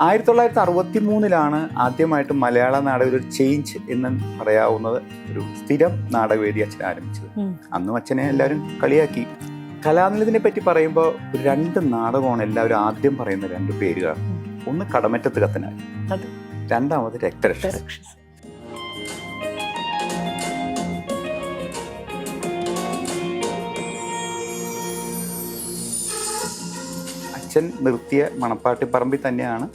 1963 ആദ്യമായിട്ട് മലയാള നാടകം ഒരു ചേഞ്ച് എന്ന് പറയാവുന്നത് ഒരു സ്ഥിരം നാടകവേദി അച്ഛൻ ആരംഭിച്ചത്. അന്നും അച്ഛനെ എല്ലാവരും കളിയാക്കി. കലാനിലയത്തിനെ പറ്റി പറയുമ്പോൾ രണ്ട് നാടകമാണ് എല്ലാവരും ആദ്യം പറയുന്ന രണ്ട് പേരുകളാണ്. ഒന്ന് കടമറ്റത്ത് കത്തനാർ, രണ്ടാമത് രക്തരക്ഷസ്. അച്ഛൻ നിർത്തിയ മണപ്പാട്ടിപ്പറമ്പിൽ തന്നെയാണ്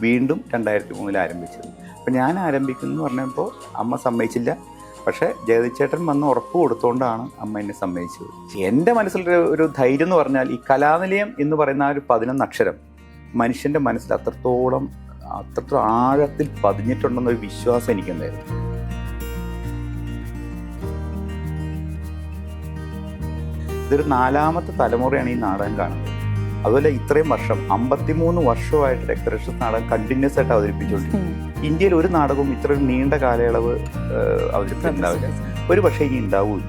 വീണ്ടും 2003 ആരംഭിച്ചത്. അപ്പം ഞാൻ ആരംഭിക്കുന്നു പറഞ്ഞപ്പോൾ അമ്മ സമ്മതിച്ചില്ല. പക്ഷേ ജഗതിച്ചേട്ടൻ വന്ന് ഉറപ്പ് കൊടുത്തുകൊണ്ടാണ് അമ്മ എന്നെ സമ്മതിച്ചത്. എൻ്റെ മനസ്സിലൊരു ധൈര്യം എന്ന് പറഞ്ഞാൽ ഈ കലാനിലയം എന്ന് പറയുന്ന ആ ഒരു 11 അക്ഷരം മനുഷ്യൻ്റെ മനസ്സിൽ അത്രത്തോളം ആഴത്തിൽ പതിഞ്ഞിട്ടുണ്ടെന്നൊരു വിശ്വാസം എനിക്കുണ്ടായിരുന്നു. ഇതൊരു 4ാമത്തെ തലമുറയാണ് ഈ നാടകം കാണുന്നത്. അതുപോലെ ഇത്രയും വർഷം 53 വർഷമായിട്ട് രക്തരക്ഷസ് നാടകം കണ്ടിന്യൂസ് ആയിട്ട് അവതരിപ്പിച്ചുകൊണ്ടിരിക്കും. ഇന്ത്യയിൽ ഒരു നാടകവും ഇത്രയും നീണ്ട കാലയളവ് അവതരിപ്പിക്കുന്നുണ്ടാവില്ല. ഒരു പക്ഷേ ഇനി ഉണ്ടാവില്ല.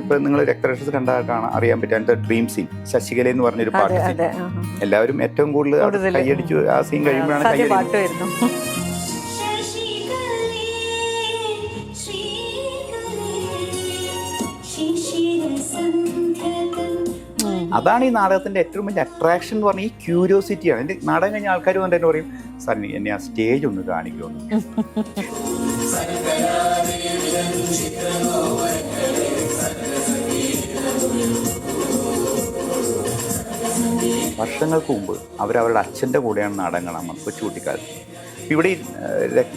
ഇപ്പൊ നിങ്ങൾ രക്തരക്ഷസ് കണ്ടാൽ അറിയാൻ പറ്റും. അതിന്റെ ഡ്രീം സീൻ ശശികല എന്ന് പറഞ്ഞൊരു പാട്ട് സീൻ എല്ലാവരും ഏറ്റവും കൂടുതൽ കൈയടിച്ചു. ആ സീൻ കഴിയുമ്പോഴാണ് കൈയടിക്കുന്നത്. അതാണ് ഈ നാടകത്തിന്റെ ഏറ്റവും വലിയ അട്രാക്ഷൻ എന്ന് പറഞ്ഞാൽ ഈ ക്യൂരിയോസിറ്റിയാണ്. എൻ്റെ നാടകം കഴിഞ്ഞ ആൾക്കാർ വന്നിട്ട് എന്നെ പറയും, സണ്ണി എന്നെ ആ സ്റ്റേജ് ഒന്ന് കാണിക്കുമെന്ന്. വർഷങ്ങൾക്ക് മുമ്പ് അവരവരുടെ അച്ഛൻ്റെ കൂടെയാണ് നാടകം കാണാൻ വന്നത് കൊച്ചുകുട്ടിക്കാലത്ത്. ഇവിടെ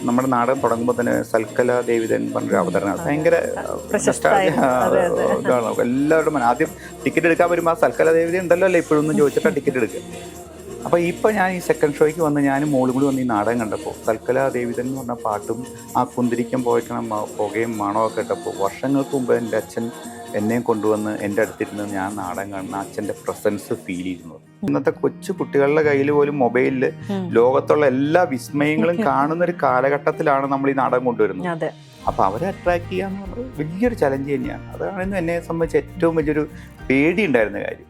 നമ്മുടെ നാടകം തുടങ്ങുമ്പോൾ തന്നെ സൽക്കല ദേവിതൻ പറഞ്ഞൊരു അവതരണം ഭയങ്കര ഇതാണ്. എല്ലാവരുടെ ആദ്യം ടിക്കറ്റ് എടുക്കാൻ വരുമ്പോൾ ആ സൽക്കല ദേവിത ഉണ്ടല്ലോ അല്ലേ ഇപ്പോഴൊന്നും ചോദിച്ചിട്ടാണ് ടിക്കറ്റ് എടുക്കുക. അപ്പോൾ ഇപ്പോൾ ഞാൻ ഈ സെക്കൻഡ് ഷോയ്ക്ക് വന്ന് ഞാനും മോളും കൂടി വന്ന് ഈ നാടകം കണ്ടപ്പോൾ സൽക്കല ദേവിതൻ എന്ന് പറഞ്ഞ പാട്ടും ആ കുന്തിരിക്കം പോയിക്കണം പുകയും മണമൊക്കെ ഇട്ടപ്പോൾ വർഷങ്ങൾക്ക് മുമ്പ് എൻ്റെ അച്ഛൻ എന്നെയും കൊണ്ടുവന്ന് എൻ്റെ അടുത്തിരുന്ന് ഞാൻ നാടകം കാണുന്ന അച്ഛൻ്റെ പ്രസൻസ് ഫീൽ ചെയ്യുന്നത്. ഇന്നത്തെ കൊച്ചു കുട്ടികളുടെ കയ്യിൽ പോലും മൊബൈലിൽ ലോകത്തുള്ള എല്ലാ വിസ്മയങ്ങളും കാണുന്ന ഒരു കാലഘട്ടത്തിലാണ് നമ്മൾ ഈ നാടകം കൊണ്ടുവരുന്നത്. അപ്പോൾ അവരെ അട്രാക്ട് ചെയ്യാന്ന് പറഞ്ഞത് വലിയൊരു ചലഞ്ച് തന്നെയാണ്. അതാണ് എന്നെ സംബന്ധിച്ച് ഏറ്റവും വലിയൊരു പേടി ഉണ്ടായിരുന്ന കാര്യം.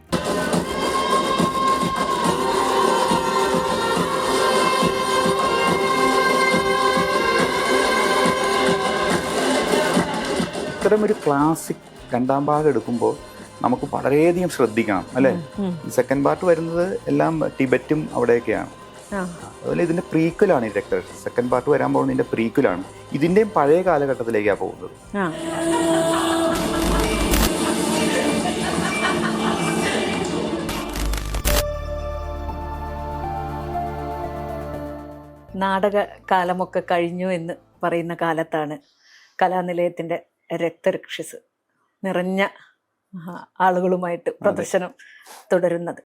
ഇത്തരമൊരു ക്ലാസിക് 2ാം ഭാഗം എടുക്കുമ്പോൾ നമുക്ക് വളരെയധികം ശ്രദ്ധിക്കണം അല്ലേ. ഈ സെക്കൻഡ് പാർട്ട് വരുന്നത് എല്ലാം ടിബറ്റും അവിടെയൊക്കെയാണ്. അതുപോലെ ഇതിൻ്റെ പ്രീക്വലാണ് ഈ രക്തരക്ഷസ്. സെക്കൻഡ് പാർട്ട് വരാൻ പോകുന്നത് ഇതിൻ്റെ പ്രീക്വലാണ്. ഇതിൻ്റെയും പഴയ കാലഘട്ടത്തിലേക്കാണ് പോകുന്നത്. നാടകകാലമൊക്കെ കഴിഞ്ഞു എന്ന് പറയുന്ന കാലത്താണ് കലാനിലയത്തിൻ്റെ രക്തരക്ഷസ് നിറഞ്ഞ ആളുകളുമായിട്ട് പ്രദർശനം തുടരുന്നത്.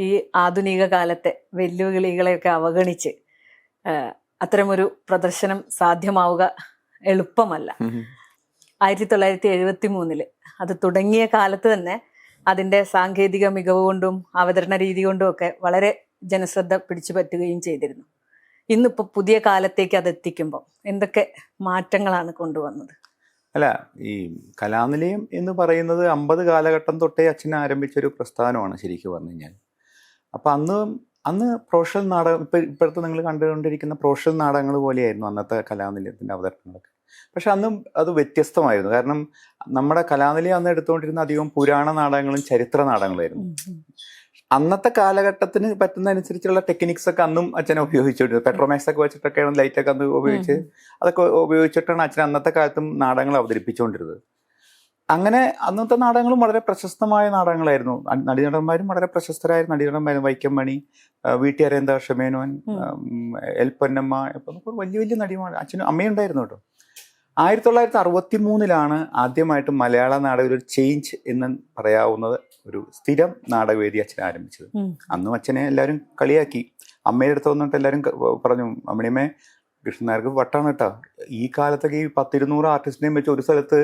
ഈ ആധുനിക കാലത്തെ വെല്ലുവിളികളെയൊക്കെ അവഗണിച്ച് അത്തരമൊരു പ്രദർശനം സാധ്യമാവുക എളുപ്പമല്ല. 1973 അത് തുടങ്ങിയ കാലത്ത് തന്നെ അതിൻ്റെ സാങ്കേതിക മികവ് കൊണ്ടും അവതരണ രീതി കൊണ്ടും ഒക്കെ വളരെ ജനശ്രദ്ധ പിടിച്ചു പറ്റുകയും ചെയ്തിരുന്നു. ഇന്നിപ്പോൾ പുതിയ കാലത്തേക്ക് അത് എത്തിക്കുമ്പോൾ എന്തൊക്കെ മാറ്റങ്ങളാണ് കൊണ്ടുവന്നത്? അല്ല, ഈ കലാനിലയം എന്ന് പറയുന്നത് 50 കാലഘട്ടം തൊട്ടേ അച്ഛൻ ആരംഭിച്ചൊരു പ്രസ്ഥാനമാണ് ശരിക്കും പറഞ്ഞു കഴിഞ്ഞാൽ. അപ്പം അന്ന് പ്രൊഫഷണൽ നാടകം ഇപ്പോഴത്തെ നിങ്ങൾ കണ്ടുകൊണ്ടിരിക്കുന്ന പ്രൊഫഷണൽ നാടകങ്ങൾ പോലെയായിരുന്നു അന്നത്തെ കലാനിലയത്തിൻ്റെ അവതരണങ്ങളൊക്കെ. പക്ഷെ അന്നും അത് വ്യത്യസ്തമായിരുന്നു. കാരണം നമ്മുടെ കലാനിലയം അന്ന് എടുത്തുകൊണ്ടിരുന്ന അധികം പുരാണ നാടകങ്ങളും ചരിത്ര നാടകങ്ങളായിരുന്നു. അന്നത്തെ കാലഘട്ടത്തിന് പറ്റുന്ന അനുസരിച്ചുള്ള ടെക്നിക്സ് ഒക്കെ അന്നും അച്ഛനെ ഉപയോഗിച്ചിട്ടുണ്ട്. പെട്രോമാക്സ് ഒക്കെ വെച്ചിട്ടൊക്കെയാണ് ലൈറ്റൊക്കെ അന്ന് ഉപയോഗിച്ച് അതൊക്കെ ഉപയോഗിച്ചിട്ടാണ് അച്ഛൻ അന്നത്തെ കാലത്തും നാടകങ്ങൾ അവതരിപ്പിച്ചുകൊണ്ടിരുന്നത്. അങ്ങനെ അന്നത്തെ നാടകങ്ങളും വളരെ പ്രശസ്തമായ നാടകങ്ങളായിരുന്നു. നടീനടന്മാരും വളരെ പ്രശസ്തരായ നടീനടന്മാരും. വൈക്കം മണി, വീട്ടി അരവിന്ദാക്ഷ മേനോൻ, എൽ പൊന്നമ്മ, വലിയ വലിയ നടിമാർ അച്ഛനും അമ്മയുണ്ടായിരുന്നു കേട്ടോ. 1963 ആദ്യമായിട്ട് മലയാള നാടകം ഒരു ചേഞ്ച് എന്ന് പറയാവുന്നത് ഒരു സ്ഥിരം നാടകവേദി അച്ഛൻ ആരംഭിച്ചത്. അന്നും അച്ഛനെ എല്ലാവരും കളിയാക്കി. അമ്മയുടെ അടുത്ത് വന്നിട്ട് എല്ലാവരും പറഞ്ഞു, അമ്മണിയമ്മേ കൃഷ്ണനായർക്ക് വട്ടാണ് കേട്ടോ, ഈ കാലത്തൊക്കെ ഈ 10-200 ആർട്ടിസ്റ്റിനെയും വെച്ച് ഒരു സ്ഥലത്ത്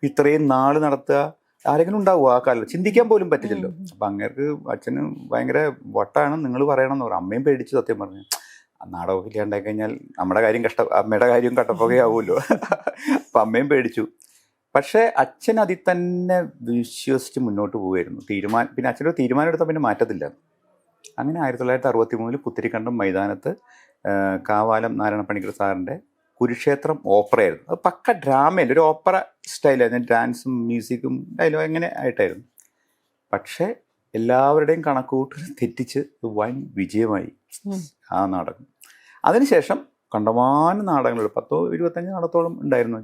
ഇത്രയും നാള് നടത്തുക ആരെങ്കിലും ഉണ്ടാവുമോ? ആ കാലത്ത് ചിന്തിക്കാൻ പോലും പറ്റില്ലല്ലോ. അപ്പം അങ്ങേർക്ക് അച്ഛന് ഭയങ്കര വട്ടാണ്, നിങ്ങൾ പറയണമെന്ന് പറഞ്ഞു. അമ്മയും പേടിച്ചു സത്യം പറഞ്ഞു. നാടകമൊക്കെ ഇല്ലാണ്ടായി കഴിഞ്ഞാൽ നമ്മുടെ കാര്യം അമ്മയുടെ കാര്യം കട്ടപ്പുകയാവുമല്ലോ. അപ്പം അമ്മയും പേടിച്ചു. പക്ഷേ അച്ഛൻ അതിൽ തന്നെ വിശ്വസിച്ച് മുന്നോട്ട് പോവുമായിരുന്നു. പിന്നെ അച്ഛനൊരു തീരുമാനം എടുത്താൽ പിന്നെ മാറ്റത്തില്ല. അങ്ങനെ 1963 പുത്തിരിക്കണ്ടം മൈതാനത്ത് കാവാലം നാരായണപ്പണിക്കർ സാറിൻ്റെ കുരുക്ഷേത്രം ഓപ്പറയായിരുന്നു. അത് പക്ക ഡ്രാമയല്ല, ഒരു ഓപ്പറ സ്റ്റൈലായിരുന്നു. ഡാൻസും മ്യൂസിക്കും ഡയലോഗ് എങ്ങനെ ആയിട്ടായിരുന്നു. പക്ഷേ എല്ലാവരുടെയും കണക്കുകൂട്ടൽ തെറ്റിച്ച് വൻ വിജയമായി ആ നാടകം. അതിനുശേഷം കണ്ടമാനം നാടകങ്ങൾ 10-25 നാടകത്തോളം ഉണ്ടായിരുന്നു.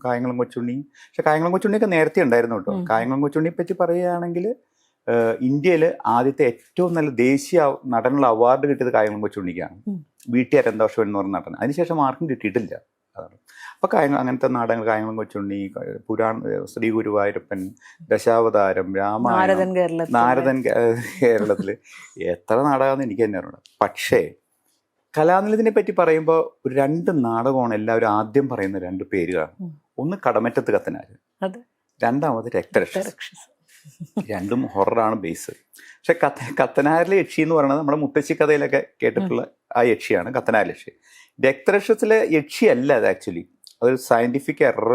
കായംകുളം കൊച്ചുണ്ണി. പക്ഷെ കായംകുളം കൊച്ചുണ്ണിയൊക്കെ നേരത്തെ ഉണ്ടായിരുന്നു കേട്ടോ. കായംകുളം കൊച്ചുണ്ണിയെ പറ്റി പറയുകയാണെങ്കിൽ ഇന്ത്യയിൽ ആദ്യത്തെ ഏറ്റവും നല്ല ദേശീയ നടനുള്ള അവാർഡ് കിട്ടിയത് കായംകുളം കൊച്ചുണ്ണിക്കാണ്. വീട്ടിയാർ എന്തോഷം എന്ന് പറഞ്ഞ നടൻ. അതിനുശേഷം ആർക്കും കിട്ടിയിട്ടില്ല. അതാണ്. അപ്പോൾ അങ്ങനത്തെ നാടകങ്ങൾ കായംകുളം കൊച്ചുണ്ണി, ശ്രീ ഗുരുവായൂരപ്പൻ, ദശാവതാരം, രാമായണം, നാരദൻ കേരളത്തിൽ എത്ര നാടകമെന്ന് എനിക്ക് തന്നെ അറിയണം. പക്ഷേ കലാനിലയത്തിനെ പറ്റി പറയുമ്പോൾ ഒരു 2 നാടകമാണ് എല്ലാവരും ആദ്യം പറയുന്ന 2 പേരുകളാണ്. ഒന്ന് കടമറ്റത്ത് കത്തനാർ, രണ്ടാമത് രക്തരക്ഷസ്. രണ്ടും ഹൊററാണ് ബേസ്. പക്ഷെ കത്തനാരിലെ യക്ഷി എന്ന് പറയുന്നത് നമ്മുടെ മുത്തശ്ശി കഥയിലൊക്കെ കേട്ടിട്ടുള്ള ആ യക്ഷിയാണ് കത്തനാരിലെ യക്ഷി. രക്തരക്ഷസിലെ യക്ഷി അല്ല അത്. ആക്ച്വലി അതൊരു സയന്റിഫിക് എറർ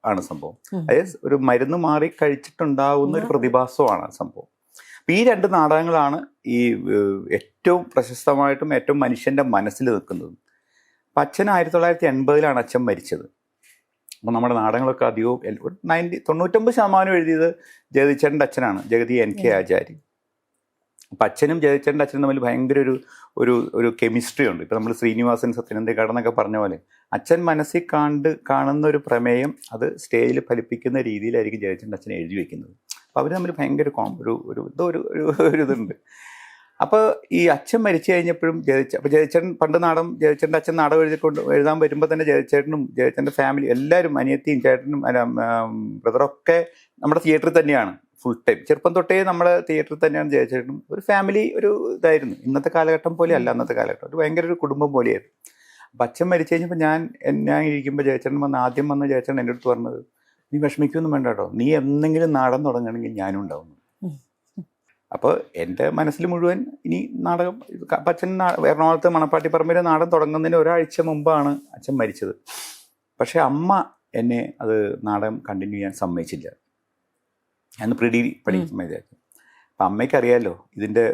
ആണ് സംഭവം. അതായത് ഒരു മരുന്ന് മാറി കഴിച്ചിട്ടുണ്ടാവുന്ന ഒരു പ്രതിഭാസമാണ് സംഭവം. അപ്പം ഈ 2 നാടകങ്ങളാണ് ഈ ഏറ്റവും പ്രശസ്തമായിട്ടും ഏറ്റവും മനുഷ്യൻ്റെ മനസ്സിൽ നിൽക്കുന്നത്. അപ്പം അച്ഛൻ 1980 അച്ഛൻ മരിച്ചത്. അപ്പോൾ നമ്മുടെ നാടകങ്ങളൊക്കെ അധികവും ഒരു 99% എഴുതിയത് ജഗതിച്ചേട്ടൻ്റെ അച്ഛനാണ്, ജഗതി NK ആചാരി. അപ്പം അച്ഛനും ജഗതിച്ചേട്ടൻ്റെ അച്ഛനും തമ്മിൽ ഭയങ്കര ഒരു കെമിസ്ട്രി ഉണ്ട്. ഇപ്പം നമ്മൾ ശ്രീനിവാസൻ, സത്യനന്ദിക്കാട് എന്നൊക്കെ പറഞ്ഞ പോലെ അച്ഛൻ മനസ്സിൽ കാണുന്ന ഒരു പ്രമേയം അത് സ്റ്റേജിൽ ഫലിപ്പിക്കുന്ന രീതിയിലായിരിക്കും ജഗതിച്ചേട്ടൻ്റെ അച്ഛൻ എഴുതി വയ്ക്കുന്നത്. അപ്പോൾ അവർ തമ്മിൽ ഭയങ്കര ഇതുണ്ട്. അപ്പോൾ ഈ അച്ഛൻ മരിച്ചു കഴിഞ്ഞപ്പോഴും അപ്പോൾ ജഗതിച്ചേട്ടൻ ജഗതിച്ചേട്ടൻ്റെ അച്ഛൻ നാടകം എഴുതാൻ വരുമ്പോൾ തന്നെ ജഗതിച്ചേട്ടനും ജഗതിച്ചേട്ടൻ്റെ ഫാമിലി എല്ലാവരും, അനിയത്തിയും ചേട്ടനും ബ്രദറൊക്കെ നമ്മുടെ തിയേറ്ററിൽ തന്നെയാണ് ഫുൾ ടൈം. ചെറുപ്പം തൊട്ടേ നമ്മുടെ തിയേറ്ററിൽ തന്നെയാണ് ജഗതിച്ചേട്ടനും. ഒരു ഫാമിലി ഒരു ഇതായിരുന്നു. ഇന്നത്തെ കാലഘട്ടം പോലെ അല്ല അന്നത്തെ കാലഘട്ടം. ഒരു ഭയങ്കര ഒരു കുടുംബം പോലെയായിരുന്നു. അപ്പം അച്ഛൻ മരിച്ചു കഴിഞ്ഞപ്പോൾ ഞാൻ ഇരിക്കുമ്പോൾ ജഗതിച്ചേട്ടൻ ആദ്യം വന്ന് ജഗതിച്ചേട്ടൻ എൻ്റെ അടുത്ത് പറഞ്ഞത്, നീ വിഷമിക്കൊന്നും വേണ്ട കേട്ടോ, നീ എന്തെങ്കിലും നാടകം തുടങ്ങുകയാണെങ്കിൽ ഞാനും ഉണ്ടാവുന്നു. അപ്പോൾ എൻ്റെ മനസ്സിൽ മുഴുവൻ ഇനി നാടകം. അച്ഛൻ എറണാകുളത്ത് മണപ്പാട്ടിപ്പറമ്പിലെ നാടകം തുടങ്ങുന്നതിന് ഒരാഴ്ച മുമ്പാണ് അച്ഛൻ മരിച്ചത്. പക്ഷേ അമ്മ എന്നെ അത് നാടകം കണ്ടിന്യൂ ചെയ്യാൻ സമ്മതിച്ചില്ല. ഞാൻ പ്രീ പഠിക്കുന്ന സമയത്തായിരുന്നു. അപ്പം അമ്മയ്ക്ക് അറിയാമല്ലോ ഇതിൻ്റെ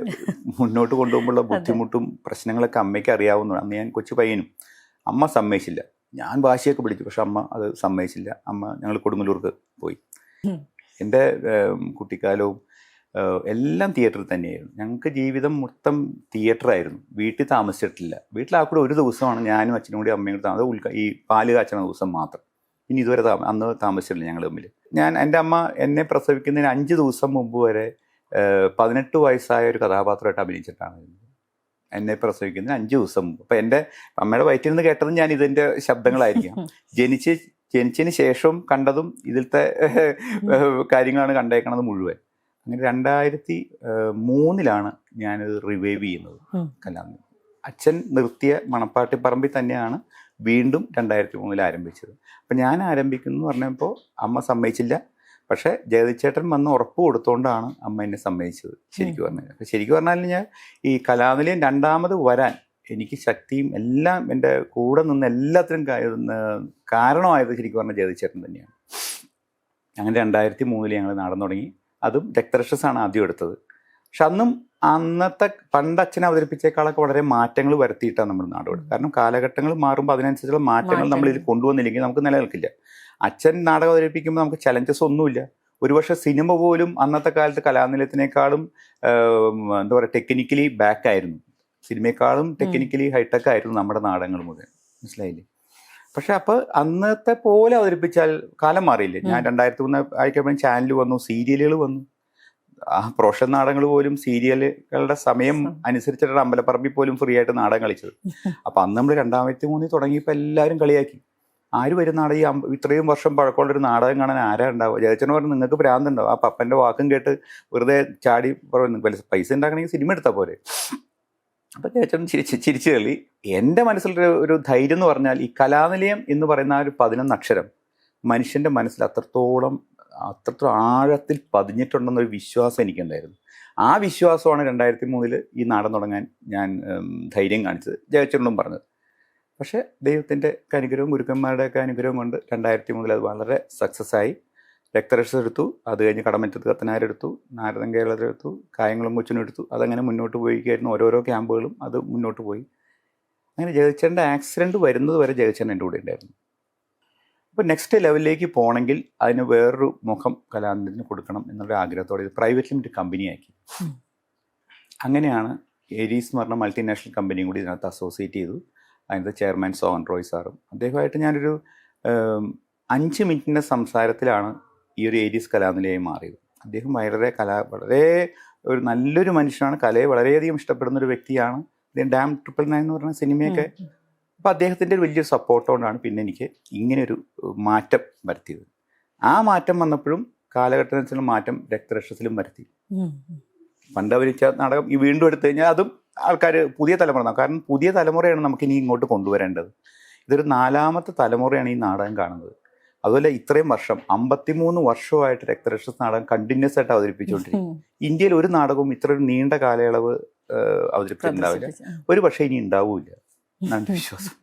മുന്നോട്ട് കൊണ്ടുപോകുമ്പോഴുള്ള ബുദ്ധിമുട്ടും പ്രശ്നങ്ങളൊക്കെ അമ്മയ്ക്ക് അറിയാവുന്നു. അന്ന് ഞാൻ കൊച്ചു പയ്യനും. അമ്മ സമ്മതിച്ചില്ല. ഞാൻ വാശിയൊക്കെ പിടിച്ചു, പക്ഷെ അമ്മ അത് സമ്മതിച്ചില്ല. ഞങ്ങൾ കൊടുങ്ങല്ലൂർക്ക് പോയി. എൻ്റെ കുട്ടിക്കാലവും എല്ലാം തിയേറ്ററിൽ തന്നെയായിരുന്നു. ഞങ്ങൾക്ക് ജീവിതം മൊത്തം തിയേറ്ററായിരുന്നു. വീട്ടിൽ താമസിച്ചിട്ടില്ല. വീട്ടിലാക്കൂടെ ഒരു ദിവസമാണ് ഞാനും അച്ഛനും കൂടി അമ്മയും കൂടി താമസം, ഈ പാല് കാച്ചണ ദിവസം മാത്രം. ഇനി ഇതുവരെ അന്ന് താമസിച്ചിട്ടില്ല ഞങ്ങൾ തമ്മിൽ. എൻ്റെ അമ്മ എന്നെ പ്രസവിക്കുന്നതിന് 5 ദിവസം മുമ്പ് വരെ 18 വയസ്സായ ഒരു കഥാപാത്രമായിട്ട് അഭിനയിച്ചിട്ടാണ് എന്നെ പ്രസവിക്കുന്നതിന് 5 ദിവസം മുമ്പ്. അപ്പം എൻ്റെ അമ്മയുടെ വയറ്റിൽ നിന്ന് കേട്ടതും ഞാൻ ഇതിൻ്റെ ശബ്ദങ്ങളായിരിക്കാം. ജനിച്ചതിന് ശേഷവും കണ്ടതും ഇതിലത്തെ കാര്യങ്ങളാണ് കണ്ടേക്കണത് മുഴുവൻ. അങ്ങനെ 2003 ഞാനിത് റിവൈവ് ചെയ്യുന്നത് കലാനിലയം. അച്ഛൻ നിർത്തിയ മണപ്പാട്ടിപ്പറമ്പിൽ തന്നെയാണ് വീണ്ടും 2003 ആരംഭിച്ചത്. അപ്പം ഞാൻ ആരംഭിക്കുന്നു പറഞ്ഞപ്പോൾ അമ്മ സമ്മതിച്ചില്ല. പക്ഷേ ജഗതിച്ചേട്ടൻ വന്ന് ഉറപ്പ് കൊടുത്തുകൊണ്ടാണ് അമ്മ എന്നെ സമ്മതിച്ചത് ശരിക്കും പറഞ്ഞാൽ. അപ്പം ശരിക്കും പറഞ്ഞാൽ ഞാൻ ഈ കലാനിലയം 2ാമത് വരാൻ എനിക്ക് ശക്തിയും എല്ലാം എൻ്റെ കൂടെ നിന്ന് എല്ലാത്തിനും കാരണമായത് ശരിക്കും പറഞ്ഞാൽ ജഗതിച്ചേട്ടൻ തന്നെയാണ്. അങ്ങനെ 2003 ഞങ്ങൾ നാടകം തുടങ്ങി. അതും രക്തരക്ഷസാണ് ആദ്യം എടുത്തത്. പക്ഷെ അന്നത്തെ പണ്ട് അച്ഛനെ അവതരിപ്പിച്ചേക്കാളൊക്കെ വളരെ മാറ്റങ്ങൾ വരുത്തിയിട്ടാണ് നമ്മൾ നാടകം. കാരണം കാലഘട്ടങ്ങൾ മാറുമ്പോൾ അതിനനുസരിച്ചുള്ള മാറ്റങ്ങൾ നമ്മൾ ഇതിൽ കൊണ്ടുവന്നില്ലെങ്കിൽ നമുക്ക് നിലനിൽക്കില്ല. അച്ഛൻ നാടകം അവതരിപ്പിക്കുമ്പോൾ നമുക്ക് ചലഞ്ചസ് ഒന്നുമില്ല. ഒരുപക്ഷെ സിനിമ പോലും അന്നത്തെ കാലത്ത് കലാനിലയത്തിനേക്കാളും എന്താ പറയുക ടെക്നിക്കലി ബാക്കായിരുന്നു. സിനിമയെക്കാളും ടെക്നിക്കലി ഹൈടെക് ആയിരുന്നു നമ്മുടെ നാടകങ്ങൾ മുഴുവൻ. മനസ്സിലായില്ലേ? പക്ഷെ അപ്പോൾ അന്നത്തെ പോലെ അവതരിപ്പിച്ചാൽ കാലം മാറിയില്ലേ. ഞാൻ 2003 ആയിക്കഴിഞ്ഞാൽ ചാനൽ വന്നു, സീരിയലുകൾ വന്നു. ആ പ്രൊഫഷണൽ നാടകങ്ങൾ പോലും സീരിയലുകളുടെ സമയം അനുസരിച്ചിട്ടാണ് അമ്പലപ്പറമ്പിൽ പോലും ഫ്രീ ആയിട്ട് നാടകം കളിച്ചത്. അപ്പം അന്ന് നമ്മൾ 2003 തുടങ്ങിയപ്പോൾ എല്ലാവരും കളിയാക്കി. ആര് വരും നാടകം, ഇത്രയും വർഷം പഴക്കമുള്ളൊരു നാടകം കാണാൻ ആരാ ഉണ്ടാവുക? ജയച്ചനെ പറഞ്ഞു നിങ്ങൾക്ക് ഭ്രാന്തുണ്ടാവും. ആ പപ്പൻ്റെ വാക്കും കേട്ട് വെറുതെ ചാടി പൈസ ഉണ്ടാക്കണമെങ്കിൽ സിനിമ എടുത്താൽ പോരെ. അപ്പം ചേച്ചൻ ചിരിച്ചു കളി. എൻ്റെ മനസ്സിലൊരു ധൈര്യം എന്ന് പറഞ്ഞാൽ ഈ കലാനിലയം എന്ന് പറയുന്ന ആ ഒരു 11 അക്ഷരം മനുഷ്യൻ്റെ മനസ്സിൽ അത്രത്തോളം ആഴത്തിൽ പതിഞ്ഞിട്ടുണ്ടെന്നൊരു വിശ്വാസം എനിക്കുണ്ടായിരുന്നു. ആ വിശ്വാസമാണ് 2003 ഈ നാടൻ തുടങ്ങാൻ ഞാൻ ധൈര്യം കാണിച്ചത്, ജയച്ചേട്ടനും പറഞ്ഞത്. പക്ഷേ ദൈവത്തിൻ്റെ അനുഗ്രഹവും ഗുരുക്കന്മാരുടെയൊക്കെ അനുഗ്രഹം കൊണ്ട് 2003 അത് വളരെ സക്സസ് ആയി. രക്തരക്ഷ എടുത്തു, അത് കഴിഞ്ഞ് കടമറ്റത്ത് കത്തനാരെടുത്തു, നാരദൻ കേരളത്തിലെടുത്തു, കായംകുളം കൊച്ചിനും എടുത്തു. അതങ്ങനെ മുന്നോട്ട് പോയിക്കായിരുന്നു. ഓരോരോ ക്യാമ്പുകളും അത് മുന്നോട്ട് പോയി. അങ്ങനെ ജയച്ചേട്ടൻ്റെ ആക്സിഡൻറ്റ് വരുന്നത് വരെ ജയച്ചേട്ടൻ എൻ്റെ കൂടെ ഉണ്ടായിരുന്നു. അപ്പോൾ നെക്സ്റ്റ് ലെവലിലേക്ക് പോകണമെങ്കിൽ അതിന് വേറൊരു മുഖം കലാനന്ദന് കൊടുക്കണം എന്നുള്ള ആഗ്രഹത്തോടെ ഇത് പ്രൈവറ്റ് ലിമിറ്റഡ് കമ്പനിയാക്കി. അങ്ങനെയാണ് ഏരീസ് എന്ന് പറഞ്ഞ മൾട്ടിനാഷണൽ കമ്പനിയും കൂടി ഇതിനകത്ത് അസോസിയേറ്റ് ചെയ്തു. അതിനകത്ത് ചെയർമാൻ സോഹൻ റോയ് സാറും അദ്ദേഹമായിട്ട് ഞാനൊരു 5 മിനിറ്റിൻ്റെ സംസാരത്തിലാണ് ഈ ഒരു ഏരീസ് കലാനിലയായി മാറിയത്. അദ്ദേഹം വളരെ ഒരു നല്ലൊരു മനുഷ്യനാണ്, കലയെ വളരെയധികം ഇഷ്ടപ്പെടുന്നൊരു വ്യക്തിയാണ്. ഡാം 999 എന്ന് പറഞ്ഞ സിനിമയൊക്കെ. അപ്പോൾ അദ്ദേഹത്തിൻ്റെ ഒരു വലിയൊരു സപ്പോർട്ട് കൊണ്ടാണ് പിന്നെ എനിക്ക് ഇങ്ങനെയൊരു മാറ്റം വരുത്തിയത്. ആ മാറ്റം വന്നപ്പോഴും കാലഘട്ടത്തിനുള്ള മാറ്റം രക്തരക്ഷസിലും വരുത്തി. പണ്ട് അഭിനയിച്ച നാടകം ഈ വീണ്ടും എടുത്തു കഴിഞ്ഞാൽ അതും ആൾക്കാർ പുതിയ തലമുറ, കാരണം പുതിയ തലമുറയാണ് നമുക്കിനി ഇങ്ങോട്ട് കൊണ്ടുവരേണ്ടത്. ഇതൊരു 4ാമത്തെ തലമുറയാണ് ഈ നാടകം കാണുന്നത്. അതുപോലെ ഇത്രയും വർഷം 53 വർഷമായിട്ട് രക്തരക്ഷസ് നാടകം കണ്ടിന്യൂസ് ആയിട്ട് അവതരിപ്പിച്ചുകൊണ്ടിരിക്കും. ഇന്ത്യയിൽ ഒരു നാടകവും ഇത്ര ഒരു നീണ്ട കാലയളവ് അവതരിപ്പിച്ചിട്ടുണ്ടാവില്ല, ഒരു പക്ഷേ ഇനി ഉണ്ടാവില്ല എന്നാണ് വിശ്വാസം.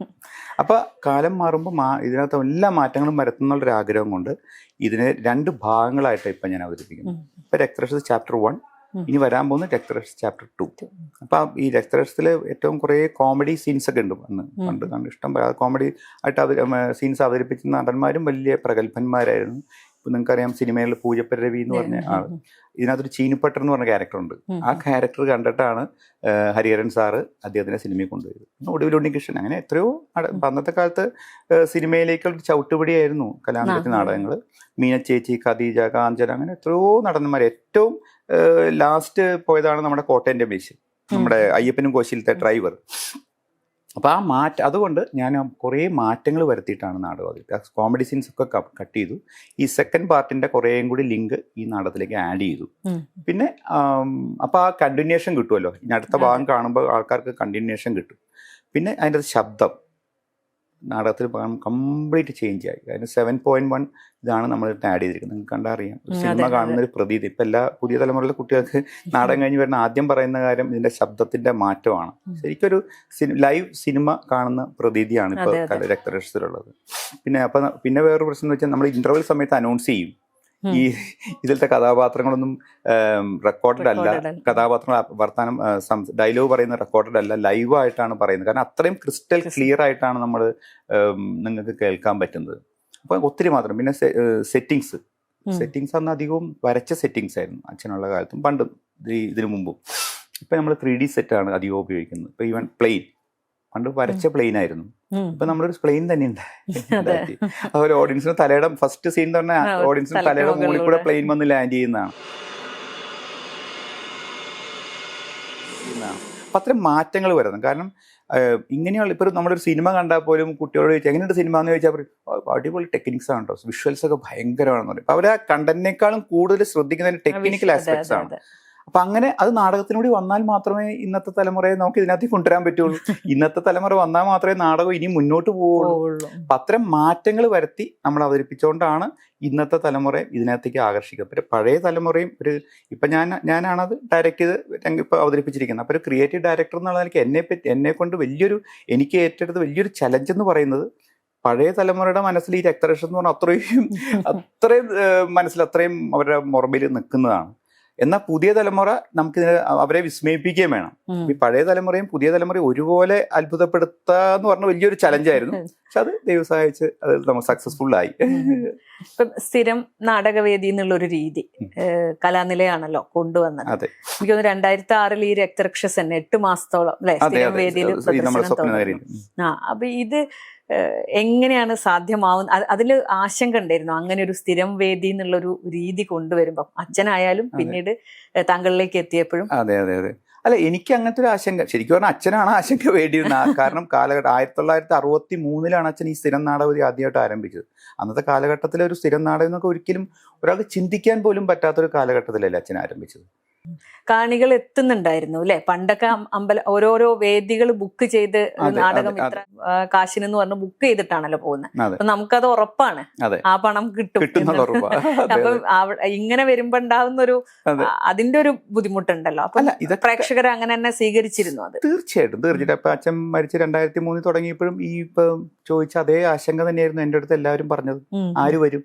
അപ്പോൾ കാലം മാറുമ്പോൾ ഇതിനകത്ത് എല്ലാ മാറ്റങ്ങളും വരുത്തുന്നുള്ളൊരു ആഗ്രഹം കൊണ്ട് ഇതിനെ 2 ഭാഗങ്ങളായിട്ട് ഇപ്പം ഞാൻ അവതരിപ്പിക്കുന്നു. ഇപ്പം രക്തരക്ഷസ് ചാപ്റ്റർ 1, ഇനി വരാൻ പോകുന്ന രക്തരക്ഷസ് ചാപ്റ്റർ 2. അപ്പം ഈ രക്തരക്ഷത്തിൽ ഏറ്റവും കുറേ കോമഡി സീൻസ് ഒക്കെ ഉണ്ട്. പണ്ട് കണ്ട് ഇഷ്ടം കോമഡി ആയിട്ട് സീൻസ് അവതരിപ്പിക്കുന്ന നടന്മാരും വലിയ പ്രഗത്ഭന്മാരായിരുന്നു. ഇപ്പം നിങ്ങൾക്കറിയാം സിനിമയിൽ പൂജപ്പര രവി എന്ന് പറഞ്ഞ ആൾ, ഇതിനകത്തൊരു ചീനിപ്പട്ടർ എന്ന് പറഞ്ഞ ക്യാരക്ടറുണ്ട്. ആ ക്യാരക്ടർ കണ്ടിട്ടാണ് ഹരിഹരൻ സാറ് അദ്ദേഹത്തിൻ്റെ സിനിമയിൽ കൊണ്ടുപോയത്. ഒടുവിൽ ഉണ്ണികൃഷ്ണൻ, അങ്ങനെ എത്രയോ അന്നത്തെ കാലത്ത് സിനിമയിലേക്കുള്ള ചവിട്ടുപടിയായിരുന്നു കലാനിലയത്തിലെ നാടകങ്ങൾ. മീനച്ചേച്ചി, ഖദീജ, കാഞ്ചന, അങ്ങനെ എത്രയോ നടന്മാർ. ഏറ്റവും ലാസ്റ്റ് പോയതാണ് നമ്മുടെ കോട്ടയം രമേശ്, നമ്മുടെ അയ്യപ്പനും കോശിയിലത്തെ ഡ്രൈവർ. അപ്പോൾ ആ അതുകൊണ്ട് ഞാൻ കുറേ മാറ്റങ്ങൾ വരുത്തിയിട്ടാണ് നാടകം. കോമഡി സീൻസ് ഒക്കെ കട്ട് ചെയ്തു. ഈ സെക്കൻഡ് പാർട്ടിൻ്റെ കുറേയും കൂടി ലിങ്ക് ഈ നാടകത്തിലേക്ക് ആഡ് ചെയ്തു. പിന്നെ അപ്പോൾ ആ കണ്ടിന്യൂഷൻ കിട്ടുമല്ലോ, ഇനി അടുത്ത ഭാഗം കാണുമ്പോൾ ആൾക്കാർക്ക് കണ്ടിന്യൂഷൻ കിട്ടും. പിന്നെ അതിൻ്റെ ശബ്ദം നാടകത്തിൽ കംപ്ലീറ്റ് ചേഞ്ച് ആയി. അതിന് 7.1 ഇതാണ് നമ്മൾ ആഡ് ചെയ്തിരിക്കുന്നത്. നിങ്ങൾക്ക് കണ്ടറിയാം, സിനിമ കാണുന്നൊരു പ്രതീതി. ഇപ്പം എല്ലാ പുതിയ തലമുറയിലെ കുട്ടികൾക്ക് നാടകം കഴിഞ്ഞ് വരുന്ന ആദ്യം പറയുന്ന കാര്യം ഇതിൻ്റെ ശബ്ദത്തിൻ്റെ മാറ്റമാണ്. ശരിക്കൊരു ലൈവ് സിനിമ കാണുന്ന പ്രതീതിയാണ് ഇപ്പോൾ രക്തരക്ഷസിലുള്ളത്. പിന്നെ വേറൊരു പ്രശ്നം എന്ന് വെച്ചാൽ നമ്മൾ ഇന്റർവെൽ സമയത്ത് അനൗൺസ് ചെയ്യും. ഈ ഇതിലത്തെ കഥാപാത്രങ്ങളൊന്നും റെക്കോർഡഡ് അല്ല, കഥാപാത്രങ്ങൾ വർത്താനം ഡയലോഗ് പറയുന്ന റെക്കോർഡഡ് അല്ല, ലൈവായിട്ടാണ് പറയുന്നത്. കാരണം അത്രയും ക്രിസ്റ്റൽ ക്ലിയർ ആയിട്ടാണ് നമ്മൾ നിങ്ങൾക്ക് കേൾക്കാൻ പറ്റുന്നത്. അപ്പോൾ ഒത്തിരി മാത്രം. പിന്നെ സെറ്റിങ്സ് അന്ന് അധികവും വരച്ച സെറ്റിങ്സ് ആയിരുന്നു അച്ഛനുള്ള കാലത്തും പണ്ടും ഇതിനു മുമ്പും. ഇപ്പം നമ്മൾ 3D സെറ്റാണ് അധികം ഉപയോഗിക്കുന്നത്. ഇപ്പം ഈവൻ പ്ലെയിൻ, പണ്ട് വരച്ച പ്ലെയിൻ ആയിരുന്നു, ഇപ്പൊ നമ്മളൊരു പ്ലെയിൻ തന്നെ ഉണ്ട്. അതുപോലെ ഓഡിയൻസിന് തലയുടെ ഫസ്റ്റ് സീൻ തന്നെ ഓഡിയൻസിന് തലയുടെ മുകളിൽ കൂടെ പ്ലെയിൻ വന്ന് ലാൻഡ് ചെയ്യുന്നതാണ്. അപ്പം അത്രയും മാറ്റങ്ങൾ വരുന്നത്. കാരണം ഇങ്ങനെയുള്ള ഇപ്പോൾ നമ്മളൊരു സിനിമ കണ്ടാൽ പോലും കുട്ടികളോട് ചോദിച്ചാൽ എങ്ങനെയുണ്ട് സിനിമ എന്ന് ചോദിച്ചാൽ അടിപൊളി ടെക്നിക്സ് ആണ് കേട്ടോ, വിഷ്വൽസ് ഒക്കെ ഭയങ്കരമാണെന്ന് പറയും. അപ്പോൾ അവർ ആ കണ്ടന്റിനേക്കാളും കൂടുതൽ ശ്രദ്ധിക്കുന്നതിന് ടെക്നിക്കൽ ആസ്പെക്ട്സ് ആണ്. അപ്പം അങ്ങനെ അത് നാടകത്തിനൂടി വന്നാൽ മാത്രമേ ഇന്നത്തെ തലമുറയെ നമുക്ക് ഇതിനകത്ത് കൊണ്ടുവരാൻ പറ്റുള്ളൂ. ഇന്നത്തെ തലമുറ വന്നാൽ മാത്രമേ നാടകം ഇനി മുന്നോട്ട് പോവുള്ളൂ. അപ്പം അത്തരം മാറ്റങ്ങൾ വരുത്തി നമ്മൾ അവതരിപ്പിച്ചുകൊണ്ടാണ് ഇന്നത്തെ തലമുറയെ ഇതിനകത്തേക്ക് ആകർഷിക്കുക. പിന്നെ പഴയ തലമുറയും ഇപ്പം ഞാനാണത് ഡയറക്റ്റ് ചെയ്ത് ഇപ്പോൾ അവതരിപ്പിച്ചിരിക്കുന്നത്. അപ്പോൾ ഒരു ക്രിയേറ്റീവ് ഡയറക്ടർ എന്നുള്ള നിലയ്ക്ക് എന്നെ കൊണ്ട് എനിക്ക് ഏറ്റെടുത്ത് വലിയൊരു ചലഞ്ച് എന്ന് പറയുന്നത് പഴയ തലമുറയുടെ മനസ്സിൽ ഈ രക്തരക്ഷസ് എന്ന് പറഞ്ഞാൽ അത്രയും മനസ്സിൽ അത്രയും അവരുടെ മുറമ്പിൽ നിൽക്കുന്നതാണ്. എന്നാൽ പുതിയ തലമുറ നമുക്കിതിനെ അവരെ വിസ്മയിപ്പിക്കുകയും വേണം. ഈ പഴയ തലമുറയും പുതിയ തലമുറയും ഒരുപോലെ അത്ഭുതപ്പെടുത്തുക എന്ന് പറഞ്ഞ വലിയൊരു ചലഞ്ചായിരുന്നു. പക്ഷെ അത് ദൈവം സഹായിച്ച് അത് നമ്മൾ സക്സസ്ഫുൾ ആയി. ഇപ്പം സ്ഥിരം നാടകവേദി എന്നുള്ളൊരു രീതി കലാനിലയാണല്ലോ കൊണ്ടുവന്നത്. അതെ, എനിക്ക് തോന്നുന്നു 2006 ഈ രക്തരക്ഷസ് തന്നെ 8 മാസത്തോളം അല്ലെ സ്ഥിരം വേദിയിൽ അപ്പൊ ഇത് എങ്ങനെയാണ് സാധ്യമാവുന്നത്? അതിൽ ആശങ്ക ഉണ്ടായിരുന്നു അങ്ങനെ ഒരു സ്ഥിരം വേദി എന്നുള്ളൊരു രീതി കൊണ്ടുവരുമ്പം അച്ഛനായാലും പിന്നീട് താങ്കളിലേക്ക് എത്തിയപ്പോഴും? അതെ, അല്ല എനിക്ക് അങ്ങനത്തെ ഒരു ആശങ്ക ശരിക്കും പറഞ്ഞാൽ അച്ഛനാണ് ആശങ്ക വേണ്ടിയിരുന്നത്. കാരണം 1963 അച്ഛൻ ഈ സ്ഥിരം നാടകവേദി ആദ്യമായിട്ട് ആരംഭിച്ചത്. അന്നത്തെ കാലഘട്ടത്തിലെ ഒരു സ്ഥിരം നാടകം എന്നൊക്കെ ഒരിക്കലും ഒരാൾക്ക് ചിന്തിക്കാൻ പോലും പറ്റാത്തൊരു കാലഘട്ടത്തിലല്ലേ അച്ഛൻ ആരംഭിച്ചത്. കാണികൾ എത്തുന്നുണ്ടായിരുന്നു അല്ലെ? പണ്ടൊക്കെ ഓരോരോ വേദികൾ ബുക്ക് ചെയ്ത് നാടകം ഇത്ര കാശിനെന്ന് പറഞ്ഞ് ബുക്ക് ചെയ്തിട്ടാണല്ലോ പോകുന്നത്. അപ്പൊ നമുക്കത് ഉറപ്പാണ്, ആ പണം കിട്ടും. അപ്പൊ ഇങ്ങനെ വരുമ്പോ ഉണ്ടാവുന്ന ഒരു അതിന്റെ ഒരു ബുദ്ധിമുട്ടുണ്ടല്ലോ. അപ്പൊ പ്രേക്ഷകരെ അങ്ങനെ തന്നെ സ്വീകരിച്ചിരുന്നു അത്. തീർച്ചയായിട്ടും. അപ്പൊ അച്ഛൻ മരിച്ച് 2003 തുടങ്ങിയപ്പോഴും ഈ ഇപ്പൊ ചോദിച്ച അതേ ആശങ്ക തന്നെയായിരുന്നു എന്റെ അടുത്ത് എല്ലാവരും പറഞ്ഞത്. ആര് വരും?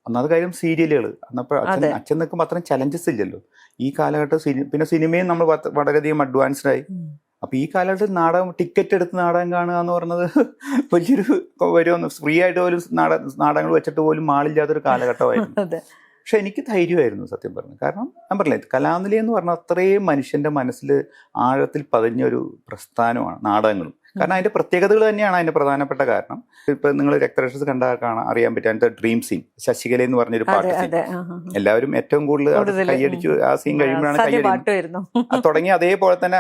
ഒന്നാമത് കാര്യം സീരിയലുകൾ. അന്നപ്പോൾ അച്ഛൻ നിൽക്കുമ്പോൾ അത്രയും ചലഞ്ചസ് ഇല്ലല്ലോ ഈ കാലഘട്ടം. പിന്നെ സിനിമയും നമ്മൾ വളരെയധികം അഡ്വാൻസ്ഡ് ആയി. അപ്പൊ ഈ കാലഘട്ടത്തിൽ നാടകം ടിക്കറ്റ് എടുത്ത് നാടകം കാണുക എന്ന് പറഞ്ഞത് വലിയൊരു വരുമെന്ന് ഫ്രീ ആയിട്ട് പോലും നാടകങ്ങൾ വെച്ചിട്ട് പോലും ആളില്ലാത്തൊരു കാലഘട്ടമായിരുന്നു. പക്ഷെ എനിക്ക് ധൈര്യമായിരുന്നു സത്യം പറഞ്ഞു. കാരണം ഞാൻ പറഞ്ഞില്ലേ, കലാനിലയം എന്ന് പറഞ്ഞാൽ അത്രയും മനുഷ്യന്റെ മനസ്സിൽ ആഴത്തിൽ പതിഞ്ഞൊരു പ്രസ്ഥാനമാണ് നാടകങ്ങളും. കാരണം അതിന്റെ പ്രത്യേകതകൾ തന്നെയാണ് അതിന്റെ പ്രധാനപ്പെട്ട കാരണം. ഇപ്പൊ നിങ്ങൾ രക്തരക്ഷസ് കണ്ടാൽ അറിയാൻ പറ്റും അതിന്റെ ഡ്രീം സീൻ, ശശികല എന്ന് പറഞ്ഞൊരു പാട്ട് സീൻ. എല്ലാവരും ഏറ്റവും കൂടുതൽ കൈയടിച്ചു ആ സീൻ കഴിയുമ്പോഴാണ് കൈയടിക്കുന്നത്. തുടങ്ങി അതേപോലെ തന്നെ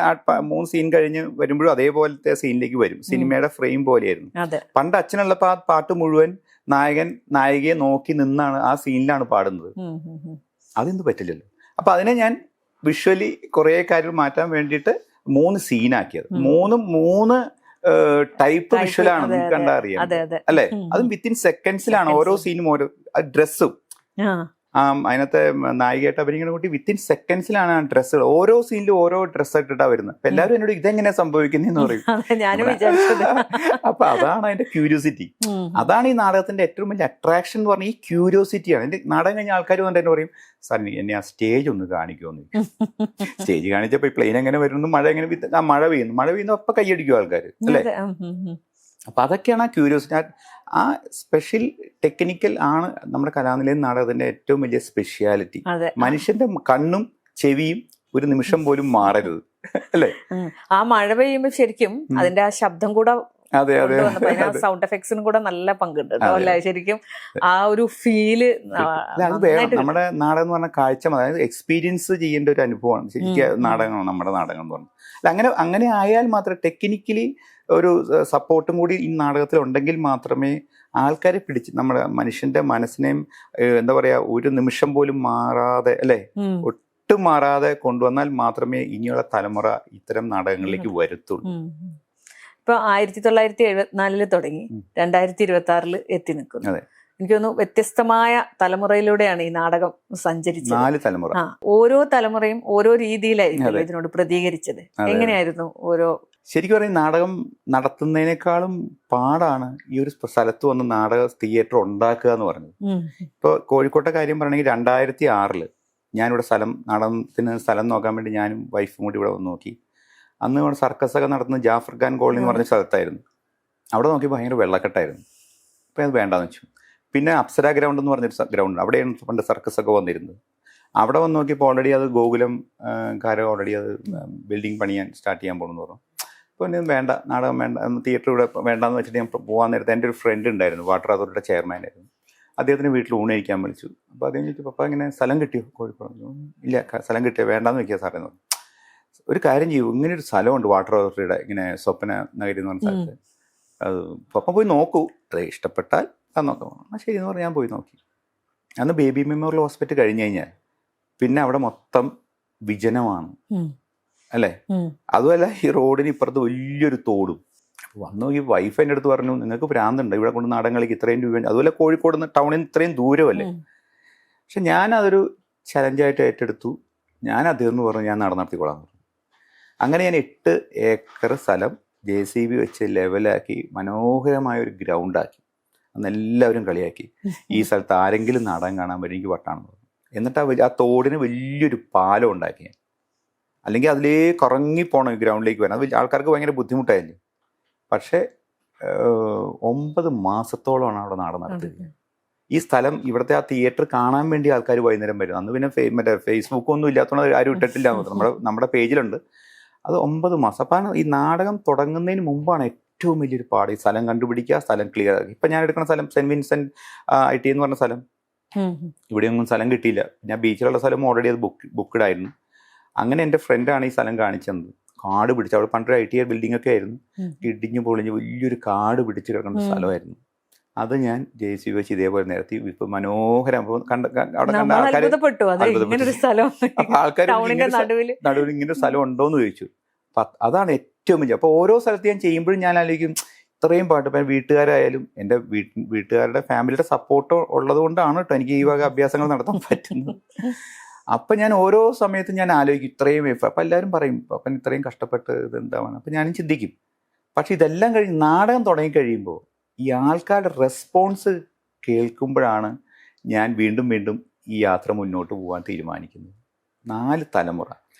3 സീൻ കഴിഞ്ഞ് വരുമ്പോഴും അതേപോലത്തെ സീനിലേക്ക് വരും. സിനിമയുടെ ഫ്രെയിം പോലെയായിരുന്നു. പണ്ട് അച്ഛനുള്ളപ്പോ ആ പാട്ട് മുഴുവൻ നായകൻ നായികയെ നോക്കി നിന്നാണ് ആ സീനിലാണ് പാടുന്നത്. അതെന്ത് പറ്റില്ലല്ലോ. അപ്പൊ അതിനെ ഞാൻ വിഷ്വലി കുറെ കാര്യങ്ങൾ മാറ്റാൻ വേണ്ടിയിട്ട് 3 സീനാക്കിയത്. 3 ടൈപ്പ് വിഷ്വലാണ് നിങ്ങൾക്ക് കണ്ടാ അറിയാം അല്ലെ. അതും വിത്തിൻ സെക്കൻഡ്സിലാണ് ഓരോ സീനും. ഓരോ ഡ്രസ്സും അതിനകത്തെ നായികയായിട്ട് അഭിനയിക്കുന്ന കുട്ടി വിത്തിൻ സെക്കൻഡ്സിലാണ് ആ ഡ്രസ്സുകൾ. ഓരോ സീനിലും ഓരോ ഡ്രസ്സ് ഇട്ടിട്ടാ വരുന്നത്. അപ്പൊ എല്ലാവരും എന്നോട് ഇതെങ്ങനെ സംഭവിക്കുന്നതെന്ന് പറയും. അപ്പൊ അതാണ് അതിന്റെ ക്യൂരിയോസിറ്റി. അതാണ് ഈ നാടകത്തിന്റെ ഏറ്റവും വലിയ അട്രാക്ഷൻ എന്ന് പറഞ്ഞാൽ ഈ ക്യൂരിയോസിറ്റിയാണ്. എന്റെ നാടകം കഴിഞ്ഞ ആൾക്കാർ വന്നിട്ട് എന്നെ പറയും, സാർ എന്നെ ആ സ്റ്റേജ് ഒന്ന് കാണിക്കുമെന്ന്. സ്റ്റേജ് കാണിച്ചപ്പോ ഈ പ്ലെയിൻ എങ്ങനെ വരുന്നു, മഴ എങ്ങനെ മഴ പെയ്യുന്നു അപ്പൊ കൈയടിക്കും ആൾക്കാർ അല്ലേ. അപ്പൊ അതൊക്കെയാണ് ആ ക്യൂരിയോസിറ്റി. ആ സ്പെഷ്യൽ ടെക്നിക്കൽ ആണ് നമ്മുടെ കലാനിലയം നാടകത്തിന്റെ ഏറ്റവും വലിയ സ്പെഷ്യാലിറ്റി. മനുഷ്യന്റെ കണ്ണും ചെവിയും ഒരു നിമിഷം പോലും മാറരുത് അല്ലേ. ആ മഴ പെയ്യുമ്പോ ശരിക്കും അതിന്റെ ആ ശബ്ദം കൂടെ സൗണ്ട് എഫക്ട്സിനും കൂടെ നല്ല പങ്കുണ്ട് അല്ലെ. ശരിക്കും ആ ഒരു ഫീല് അത് വേണം. നമ്മുടെ നാടകം എന്ന് പറഞ്ഞ കാഴ്ച, അതായത് എക്സ്പീരിയൻസ് ചെയ്യേണ്ട ഒരു അനുഭവമാണ് ശരിക്കും നാടകമാണ് നമ്മുടെ നാടകം എന്ന് പറഞ്ഞാൽ. അങ്ങനെ ആയാൽ മാത്രമേ ടെക്നിക്കലി ഒരു സപ്പോർട്ടും കൂടി ഈ നാടകത്തിൽ ഉണ്ടെങ്കിൽ മാത്രമേ ആൾക്കാരെ പിടിച്ച് നമ്മുടെ മനുഷ്യന്റെ മനസ്സിനെയും എന്താ പറയാ ഒരു നിമിഷം പോലും മാറാതെ അല്ലെ, ഒട്ടും മാറാതെ കൊണ്ടുവന്നാൽ മാത്രമേ ഇനിയുള്ള തലമുറ ഇത്തരം നാടകങ്ങളിലേക്ക് വരുത്തുള്ളൂ. ഇപ്പൊ 1974 തുടങ്ങി 2026 എത്തി നിൽക്കുന്നു. എനിക്ക് തോന്നുന്നു വ്യത്യസ്തമായ തലമുറയിലൂടെയാണ് ഈ നാടകം സഞ്ചരിച്ചത്. 4 തലമുറ. ഓരോ തലമുറയും ഓരോ രീതിയിലായിരുന്നു ഇതിനോട് പ്രതികരിച്ചത്. എങ്ങനെയായിരുന്നു ഓരോ? ശരിക്കും പറയും നാടകം നടത്തുന്നതിനേക്കാളും പാടാണ് ഈ ഒരു സ്ഥലത്ത് വന്ന് നാടക തിയേറ്റർ ഉണ്ടാക്കുക എന്ന് പറഞ്ഞത്. ഇപ്പോൾ കോഴിക്കോട്ടെ കാര്യം പറയണമെങ്കിൽ 2006 ഞാനിവിടെ നാടകത്തിന് സ്ഥലം നോക്കാൻ വേണ്ടി ഞാനും വൈഫും കൂടി ഇവിടെ വന്ന് നോക്കി. അന്ന് ഇവിടെ സർക്കസ് ഒക്കെ നടത്തുന്ന ജാഫർ ഖാൻ കോളനി എന്ന് പറഞ്ഞ സ്ഥലത്തായിരുന്നു. അവിടെ നോക്കി ഭയങ്കര വെള്ളക്കെട്ടായിരുന്നു. അപ്പം അത് വേണ്ടാന്ന് വെച്ചു. പിന്നെ അപ്സര ഗ്രൗണ്ട് എന്ന് പറഞ്ഞൊരു ഗ്രൗണ്ട്, അവിടെയാണ് പണ്ട് സർക്കസ് ഒക്കെ വന്നിരുന്നത്. അവിടെ വന്ന് നോക്കിയപ്പോൾ ഓൾറെഡി അത് ഗോകുലം ഓൾറെഡി അത് ബിൽഡിംഗ് പണിയാൻ സ്റ്റാർട്ട് ചെയ്യാൻ പോകുന്നു പറഞ്ഞു. അപ്പോൾ വേണ്ട, നാടകം വേണ്ട, തിയേറ്റർ ഇവിടെ വേണ്ടാന്ന് വെച്ചിട്ട് ഞാൻ പോകാൻ നേരത്തെ എൻ്റെ ഒരു ഫ്രണ്ട് ഉണ്ടായിരുന്നു, വാട്ടർ അതോറിറ്റിയുടെ ചെയർമാനായിരുന്നു. അദ്ദേഹത്തിന് വീട്ടിൽ ഊണ് കഴിക്കാൻ വിളിച്ചു. അപ്പോൾ അദ്ദേഹം ചോദിച്ചു, പപ്പ ഇങ്ങനെ സ്ഥലം കിട്ടിയോ കോഴിക്കോട്? ഇല്ല, സ്ഥലം കിട്ടിയോ, വേണ്ടാന്ന് വെക്കുക സാറേ എന്ന് പറഞ്ഞു. ഒരു കാര്യം ചെയ്യൂ, ഇങ്ങനെ ഒരു സ്ഥലമുണ്ട് വാട്ടർ അതോറിറ്റിയുടെ, ഇങ്ങനെ സ്വപ്ന നഗരി എന്ന് പറഞ്ഞ സ്ഥലത്ത്, അത് പപ്പ പോയി നോക്കൂ, അത് ഇഷ്ടപ്പെട്ടാൽ അത് നോക്കാം. എന്നാൽ ശരി എന്ന് പറഞ്ഞ് ഞാൻ പോയി നോക്കി. അന്ന് ബേബി മെമ്മോറിയൽ ഹോസ്പിറ്റൽ കഴിഞ്ഞ് കഴിഞ്ഞാൽ പിന്നെ അവിടെ മൊത്തം വിജനമാണ് അല്ലേ. അതുമല്ല, ഈ റോഡിന് ഇപ്പുറത്ത് വലിയൊരു തോടും. വന്നു ഈ വൈഫ് എൻ്റെ അടുത്ത് പറഞ്ഞു, നിങ്ങൾക്ക് ഭ്രാന്തുണ്ട് ഇവിടെ കൊണ്ട് നാടകങ്ങളിലേക്ക് ഇത്രയും രൂപ, അതുപോലെ കോഴിക്കോട് നിന്ന് ടൗണിൽ ഇത്രയും ദൂരമല്ലേ. പക്ഷെ ഞാനതൊരു ചലഞ്ചായിട്ട് ഏറ്റെടുത്തു. ഞാൻ അദ്ദേഹം പറഞ്ഞു ഞാൻ നടത്തിക്കൊള്ളാൻ പറഞ്ഞു. അങ്ങനെ ഞാൻ 8 ഏക്കർ സ്ഥലം JCB വെച്ച് ലെവലാക്കി മനോഹരമായൊരു ഗ്രൗണ്ടാക്കി. അന്ന് എല്ലാവരും കളിയാക്കി, ഈ സ്ഥലത്ത് ആരെങ്കിലും നാടകം കാണാൻ വരും, എനിക്ക് വട്ടാണെന്ന് പറഞ്ഞു. എന്നിട്ട് ആ തോടിന് വലിയൊരു പാലം ഉണ്ടാക്കി. അല്ലെങ്കിൽ അതിലേ കറങ്ങിപ്പോണം ഈ ഗ്രൗണ്ടിലേക്ക് വരാൻ. അത് ആൾക്കാർക്ക് ഭയങ്കര ബുദ്ധിമുട്ടായില്ലേ. പക്ഷേ 9 മാസത്തോളമാണ് അവിടെ നാടകം നടത്തിയത്. ഈ സ്ഥലം, ഇവിടുത്തെ ആ തിയേറ്റർ കാണാൻ വേണ്ടി ആൾക്കാർ വൈകുന്നേരം വരും. അന്ന് പിന്നെ മറ്റേ ഫേസ്ബുക്കൊന്നും ഇല്ലാത്തതുകൊണ്ട് ആരും ഇട്ടിട്ടില്ല. നമ്മുടെ പേജിലുണ്ട്. അത് 9 മാസം. അപ്പം ഈ നാടകം തുടങ്ങുന്നതിന് മുമ്പാണ് ഏറ്റവും വലിയൊരു പാട്. ഈ സ്ഥലം കണ്ടുപിടിക്കുക, സ്ഥലം ക്ലിയർ ആക്കി. ഇപ്പം ഞാൻ എടുക്കുന്ന സ്ഥലം സെൻറ്റ് വിൻസെന്റ് IT എന്ന് പറഞ്ഞ സ്ഥലം, ഇവിടെയൊന്നും സ്ഥലം കിട്ടിയില്ല. ഞാൻ ബീച്ചിലുള്ള സ്ഥലം ഓൾറെഡി അത് ബുക്ക്ഡ് ആയിരുന്നു. അങ്ങനെ എൻ്റെ ഫ്രണ്ടാണ് ഈ സ്ഥലം കാണിച്ചത്. കാട് പിടിച്ച്, അവിടെ പണ്ടൊരു ITI ബിൽഡിംഗ് ഒക്കെ ആയിരുന്നു, ഇടിഞ്ഞു പൊളിഞ്ഞ് വലിയൊരു കാട് പിടിച്ച് കിടക്കുന്ന സ്ഥലമായിരുന്നു. അത് ഞാൻ JCB വെച്ച് ഇതേപോലെ നിരത്തി ഇപ്പൊ മനോഹരം. അപ്പൊ അവിടെ കണ്ട നമ്മൾ ആൾക്കാർ അത്ഭുതപ്പെട്ടു. അത് ഇങ്ങനെ ഒരു സ്ഥലം അപ്പൊ ആൾക്കാർ ടൗണിന്റെ നടുവില്. നടുവിൽ ഇങ്ങനെ ഒരു സ്ഥലം ഉണ്ടോന്ന് ചോദിച്ചു. അപ്പൊ അതാണ് ഏറ്റവും വലിയ. അപ്പൊ ഓരോ സ്ഥലത്ത് ഞാൻ ചെയ്യുമ്പോഴും ഞാൻ ആലോചിക്കും ഇത്രയും പാട്ട്. ഇപ്പം വീട്ടുകാരായാലും എൻ്റെ വീട്ടുകാരുടെ ഫാമിലിയുടെ സപ്പോർട്ട് ഉള്ളത് കൊണ്ടാണ് കേട്ടോ എനിക്ക് ഈ വക അഭ്യാസങ്ങൾ നടത്താൻ പറ്റുന്നത്. അപ്പം ഞാൻ ഓരോ സമയത്തും ഞാൻ ആലോചിക്കും ഇത്രയും അപ്പം എല്ലാവരും പറയും അപ്പം ഇത്രയും കഷ്ടപ്പെട്ട് ഇത് എന്താണ്. അപ്പം ഞാനും ചിന്തിക്കും. പക്ഷെ ഇതെല്ലാം കഴിഞ്ഞ് നാടകം തുടങ്ങി കഴിയുമ്പോൾ ഈ ആൾക്കാരുടെ റെസ്പോൺസ് കേൾക്കുമ്പോഴാണ് ഞാൻ വീണ്ടും വീണ്ടും ഈ യാത്ര മുന്നോട്ട് പോകാൻ തീരുമാനിക്കുന്നത്. 4 തലമുറ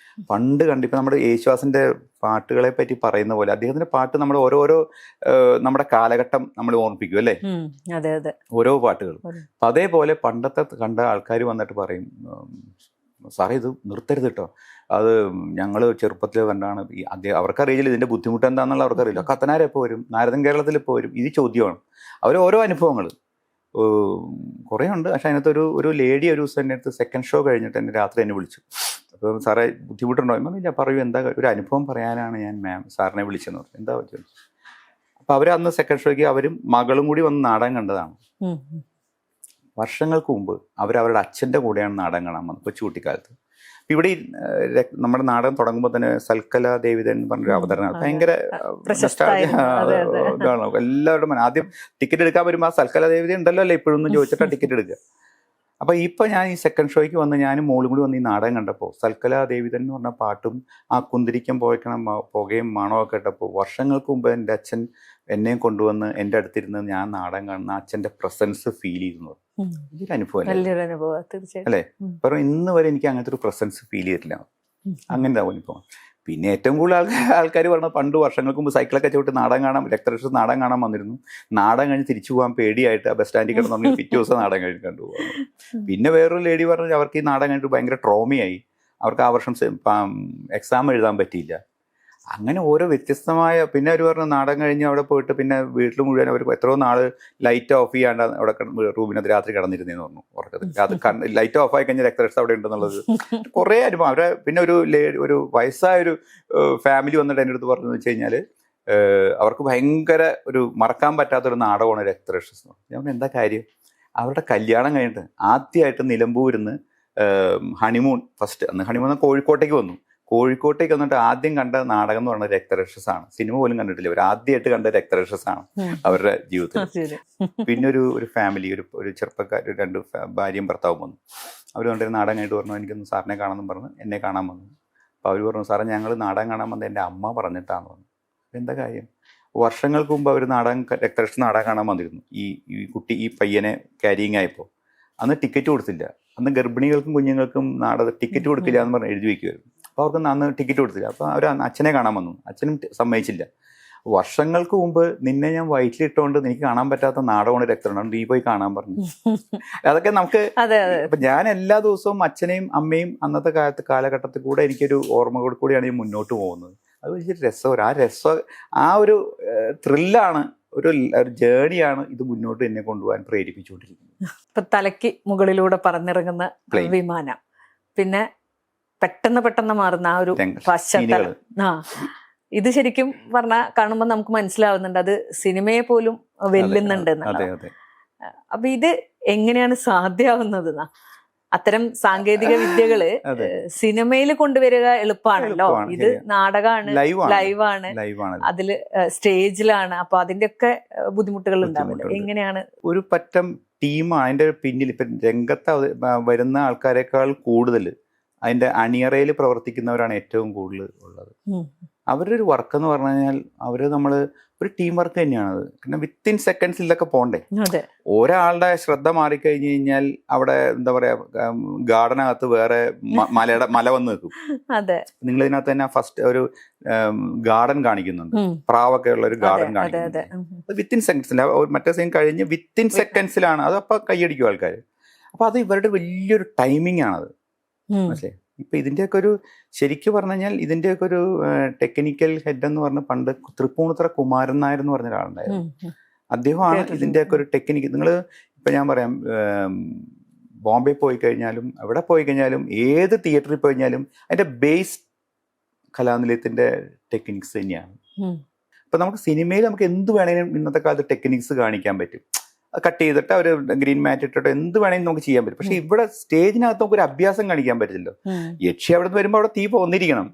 പണ്ട് കണ്ടിപ്പോൾ നമ്മുടെ യേശുദാസിൻ്റെ പാട്ടുകളെ പറ്റി പറയുന്ന പോലെ അദ്ദേഹത്തിൻ്റെ പാട്ട് നമ്മൾ ഓരോരോ നമ്മുടെ കാലഘട്ടം നമ്മൾ ഓർമ്മിപ്പിക്കും അല്ലേ? അതെ അതെ, ഓരോ പാട്ടുകളും. അപ്പം അതേപോലെ പണ്ടത്തെ കണ്ട ആൾക്കാർ വന്നിട്ട് പറയും സാറേ ഇത് നിർത്തരുത് കേട്ടോ, അത് ഞങ്ങൾ ചെറുപ്പത്തിൽ കണ്ടാണ്. ഈ അവർക്കറിയില്ല ഇതിൻ്റെ ബുദ്ധിമുട്ട് എന്താണെന്നുള്ള അവർക്കറിയില്ല. കത്തനാർ എപ്പോൾ വരും, നാരദൻ കേരളത്തിൽ ഇപ്പോൾ വരും, ഇത് ചോദ്യമാണ്. ഓരോ അനുഭവങ്ങൾ കുറേ ഉണ്ട്. പക്ഷെ അതിനകത്ത് ഒരു ലേഡി ഒരു ദിവസം എൻ്റെ അടുത്ത് സെക്കൻഡ് ഷോ കഴിഞ്ഞിട്ട് എന്നെ രാത്രി എന്നെ വിളിച്ചു. അപ്പോൾ സാറേ ബുദ്ധിമുട്ടുണ്ടോ? ഇല്ല പറയൂ, എന്താ ഒരു അനുഭവം പറയാനാണ് ഞാൻ സാറിനെ വിളിച്ചെന്ന് പറഞ്ഞു. എന്താ പറ്റും? അപ്പോൾ അവർ അന്ന് സെക്കൻഡ് ഷോയ്ക്ക് അവരും മകളും കൂടി വന്ന് നാടകം കണ്ടതാണ്. വർഷങ്ങൾക്ക് മുമ്പ് അവരവരുടെ അച്ഛൻ്റെ കൂടെയാണ് നാടകം കാണാൻ വന്നത് കൊച്ചുകുട്ടിക്കാലത്ത്. അപ്പം ഇവിടെ നമ്മുടെ നാടകം തുടങ്ങുമ്പോൾ തന്നെ സൽക്കല ദേവിതൻ എന്ന് പറഞ്ഞൊരു അവതരണം ഭയങ്കര ഇതാണ് എല്ലാവരുടെ ആദ്യം ടിക്കറ്റ് എടുക്കാൻ വരുമ്പോൾ ആ സൽക്കല ദേവിത ഉണ്ടല്ലോ അല്ലേ ഇപ്പോഴൊന്നും ചോദിച്ചിട്ടാണ് ടിക്കറ്റ് എടുക്കുക. അപ്പോൾ ഇപ്പോൾ ഞാൻ ഈ സെക്കൻഡ് ഷോയ്ക്ക് വന്ന് ഞാനും മോളും കൂടി വന്ന് ഈ നാടകം കണ്ടപ്പോൾ സൽക്കല ദേവിതൻ എന്ന് പറഞ്ഞ പാട്ടും ആ കുന്തിരിക്കം പോയിക്കണം പുകയും മണമൊക്കെ കേട്ടപ്പോൾ വർഷങ്ങൾക്ക് മുമ്പ് എൻ്റെ അച്ഛൻ എന്നെയും കൊണ്ടുവന്ന് എൻ്റെ അടുത്തിരുന്ന് ഞാൻ നാടകം കാണുന്ന അച്ഛൻ്റെ പ്രസൻസ് ഫീൽ ചെയ്യുന്നത് വലിയൊരു അനുഭവം അല്ലേ? കാരണം ഇന്ന് വരെ എനിക്ക് അങ്ങനത്തെ ഒരു പ്രസൻസ് ഫീൽ ചെയ്തിട്ടില്ല. അങ്ങനത്തെ അനുഭവം. പിന്നെ ഏറ്റവും കൂടുതൽ ആൾക്കാർ പറഞ്ഞത് പണ്ട് വർഷങ്ങൾക്ക് മുമ്പ് സൈക്കിളൊക്കെ ചവിട്ട് നാടകം കാണാൻ രക്തരക്ഷ നാടകം കാണാൻ വന്നിരുന്നു. നാടകം കഴിഞ്ഞ് തിരിച്ചു പോകാൻ പേടിയായിട്ട് ആ ബസ് സ്റ്റാൻഡിൽ കിടന്നു പിറ്റേ ദിവസം നാടകം കഴിഞ്ഞ് കണ്ടുപോകാം. പിന്നെ വേറൊരു ലേഡി പറഞ്ഞു അവർക്ക് ഈ നാടകം കഴിഞ്ഞിട്ട് ഭയങ്കര ട്രോമയായി, അവർക്ക് ആ വർഷം എക്സാം എഴുതാൻ പറ്റിയില്ല. അങ്ങനെ ഓരോ വ്യത്യസ്തമായ. പിന്നെ അവർ പറഞ്ഞു നാടകം കഴിഞ്ഞ് അവിടെ പോയിട്ട് പിന്നെ വീട്ടിൽ മുഴുവൻ അവർ എത്രയോ നാള് ലൈറ്റ് ഓഫ് ചെയ്യാണ്ട് അവിടെ റൂമിനകത്ത് രാത്രി കിടന്നിരുന്നേന്ന് പറഞ്ഞു. ഉറക്കത്തിൽ അത് ലൈറ്റ് ഓഫ് ആയി കഴിഞ്ഞാൽ രക്തരക്ഷ അവിടെ ഉണ്ടെന്നുള്ളത് കുറേ അനുഭവം. അവരെ പിന്നെ ഒരു വയസ്സായൊരു ഫാമിലി വന്നിട്ട് എൻ്റെ അടുത്ത് പറഞ്ഞതെന്ന് വെച്ച് കഴിഞ്ഞാൽ അവർക്ക് ഭയങ്കര ഒരു മറക്കാൻ പറ്റാത്തൊരു നാടകമാണ് രക്തരക്ഷസ്. ഞാൻ എന്താ കാര്യം? അവരുടെ കല്യാണം കഴിഞ്ഞിട്ട് ആദ്യമായിട്ട് നിലമ്പൂരിന്ന് ഹണിമൂൺ അന്ന് ഹണിമൂൺ കോഴിക്കോട്ടേക്ക് വന്നു. കോഴിക്കോട്ടേക്ക് വന്നിട്ട് ആദ്യം കണ്ട നാടകം എന്ന് പറയുന്നത് രക്തരക്ഷസാണ്. സിനിമ പോലും കണ്ടിട്ടില്ല. അവർ ആദ്യമായിട്ട് കണ്ട രക്തരക്ഷസാണ് അവരുടെ ജീവിതത്തിൽ. പിന്നെ ഒരു ഫാമിലി ഒരു ചെറുപ്പക്കാർ 2 ഭാര്യയും ഭർത്താവും വന്നു. അവർ കൊണ്ടൊരു നാടകം കഴിഞ്ഞിട്ട് പറഞ്ഞു എനിക്കൊന്ന് സാറിനെ കാണാമെന്നും പറഞ്ഞു എന്നെ കാണാൻ വന്നു. അപ്പോൾ അവർ പറഞ്ഞു സാറേ ഞങ്ങൾ നാടകം കാണാൻ വന്നത് എൻ്റെ അമ്മ പറഞ്ഞിട്ടാണ് പറഞ്ഞു. എന്താ കാര്യം? വർഷങ്ങൾക്ക് മുമ്പ് അവർ രക്തരക്ഷ നാടകം കാണാൻ വന്നിരുന്നു. ഈ കുട്ടി ഈ പയ്യനെ ക്യാരിയിങ് ആയപ്പോൾ അന്ന് ടിക്കറ്റ് കൊടുത്തില്ല. അന്ന് ഗർഭിണികൾക്കും കുഞ്ഞുങ്ങൾക്കും ടിക്കറ്റ് കൊടുക്കില്ല എന്ന് പറഞ്ഞ് എഴുതി വയ്ക്കുമായിരുന്നു. അപ്പോൾ അവർക്ക് അന്ന് ടിക്കറ്റ് കൊടുത്തില്ല. അപ്പോൾ അവർ അച്ഛനെ കാണാൻ വന്നു. അച്ഛനും സമ്മതിച്ചില്ല. വർഷങ്ങൾക്ക് മുമ്പ് നിന്നെ ഞാൻ വയറ്റിലിട്ടുകൊണ്ട് എനിക്ക് കാണാൻ പറ്റാത്ത നാടകമാണ് രക്തം, നീ പോയി കാണാൻ പറഞ്ഞു. അതൊക്കെ നമുക്ക് അപ്പൊ ഞാൻ എല്ലാ ദിവസവും അച്ഛനെയും അമ്മയും അന്നത്തെ കാലഘട്ടത്തിൽ കൂടെ എനിക്കൊരു ഓർമ്മകൾ കൂടിയാണ് ഈ മുന്നോട്ട് പോകുന്നത്. അത് വലിയൊരു രസം. ആ ഒരു ത്രില്ലാണ്, ഒരു ജേണിയാണ് ഇത് മുന്നോട്ട് എന്നെ കൊണ്ടുപോകാൻ പ്രേരിപ്പിച്ചുകൊണ്ടിരിക്കുന്നത്. ഇപ്പൊ തലയ്ക്ക് മുകളിലൂടെ പറന്നിറങ്ങുന്ന വിമാനം, പിന്നെ പെട്ടെന്ന് മാറുന്ന ആ ഒരു പശ്ചാത്തലം. ഇത് ശരിക്കും പറഞ്ഞാൽ കാണുമ്പോൾ നമുക്ക് മനസ്സിലാവുന്നുണ്ട് അത് സിനിമയെ പോലും വെല്ലുന്നുണ്ടെന്ന്. അപ്പൊ ഇത് എങ്ങനെയാണ് സാധ്യമാവുന്നത്? അത്തരം സാങ്കേതിക വിദ്യകള് സിനിമയിൽ കൊണ്ടുവരിക എളുപ്പമാണല്ലോ. ഇത് നാടകമാണ്, ലൈവാണ്, അതില് സ്റ്റേജിലാണ്. അപ്പൊ അതിന്റെ ഒക്കെ ബുദ്ധിമുട്ടുകൾ ഉണ്ടാവില്ല. എങ്ങനെയാണ് ഒരു പറ്റം ടീമാണ് അതിന്റെ പിന്നിൽ? ഇപ്പൊ രംഗത്ത് വരുന്ന ആൾക്കാരെക്കാൾ കൂടുതൽ അതിന്റെ അണിയറയിൽ പ്രവർത്തിക്കുന്നവരാണ് ഏറ്റവും കൂടുതൽ ഉള്ളത്. അവരുടെ ഒരു വർക്ക് എന്ന് പറഞ്ഞു കഴിഞ്ഞാൽ നമ്മൾ ഒരു ടീം വർക്ക് തന്നെയാണത്. പിന്നെ വിത്തിൻ സെക്കൻഡ്സ് ഇതൊക്കെ പോണ്ടേ. ഒരാളുടെ ശ്രദ്ധ മാറിക്കഴിഞ്ഞു കഴിഞ്ഞാൽ അവിടെ എന്താ പറയാ ഗാർഡനകത്ത് വേറെ മല വന്ന് നിൽക്കും. നിങ്ങൾ ഇതിനകത്ത് തന്നെ ഫസ്റ്റ് ഒരു ഗാർഡൻ കാണിക്കുന്നുണ്ട്, പ്രാവൊക്കെ ഉള്ള ഒരു ഗാർഡൻ കാണിക്കുന്നുണ്ട്. വിത്തിൻ സെക്കൻഡ്സിൽ മറ്റേ സീൻ കഴിഞ്ഞ് വിത്തിൻ സെക്കൻഡ്സിലാണ് അത്. അപ്പൊ കൈയടിക്കും ആൾക്കാർ. അപ്പൊ അത് ഇവരുടെ വലിയൊരു ടൈമിംഗ് ആണത്. മനസ്സിലായി? ഇപ്പൊ ഇതിന്റെയൊക്കെ ഒരു ശരിക്കും പറഞ്ഞു കഴിഞ്ഞാൽ ഇതിന്റെയൊക്കെ ഒരു ടെക്നിക്കൽ ഹെഡ് എന്ന് പറഞ്ഞ പണ്ട് തൃപ്പൂണിത്തുറ കുമാരൻ നായർ എന്ന് പറഞ്ഞ ഒരാളുണ്ടായിരുന്നു. അദ്ദേഹമാണ് ഇതിന്റെയൊക്കെ ഒരു ടെക്നിക്ക്. നിങ്ങൾ ഇപ്പൊ ഞാൻ പറയാം, ബോംബെ പോയി കഴിഞ്ഞാലും എവിടെ പോയി കഴിഞ്ഞാലും ഏത് തിയേറ്ററിൽ പോയി കഴിഞ്ഞാലും അതിന്റെ ബേസ് കലാനിലയത്തിന്റെ ടെക്നിക്സ് തന്നെയാണ്. അപ്പൊ നമുക്ക് സിനിമയിൽ നമുക്ക് എന്ത് വേണേലും ഇന്നത്തെ കാലത്ത് ടെക്നിക്സ് കാണിക്കാൻ പറ്റും. കട്ട് ചെയ്തിട്ട് അവർ ഗ്രീൻ മാറ്റ് ഇട്ടിട്ടോ എന്ത് വേണമെങ്കിലും നമുക്ക് ചെയ്യാൻ പറ്റും. പക്ഷെ ഇവിടെ സ്റ്റേജിനകത്ത് നമുക്ക് ഒരു അഭ്യാസം കാണിക്കാൻ പറ്റില്ലല്ലോ. യക്ഷി അവിടെ നിന്ന് വരുമ്പോൾ അവിടെ തീ പോന്നിരിക്കണം,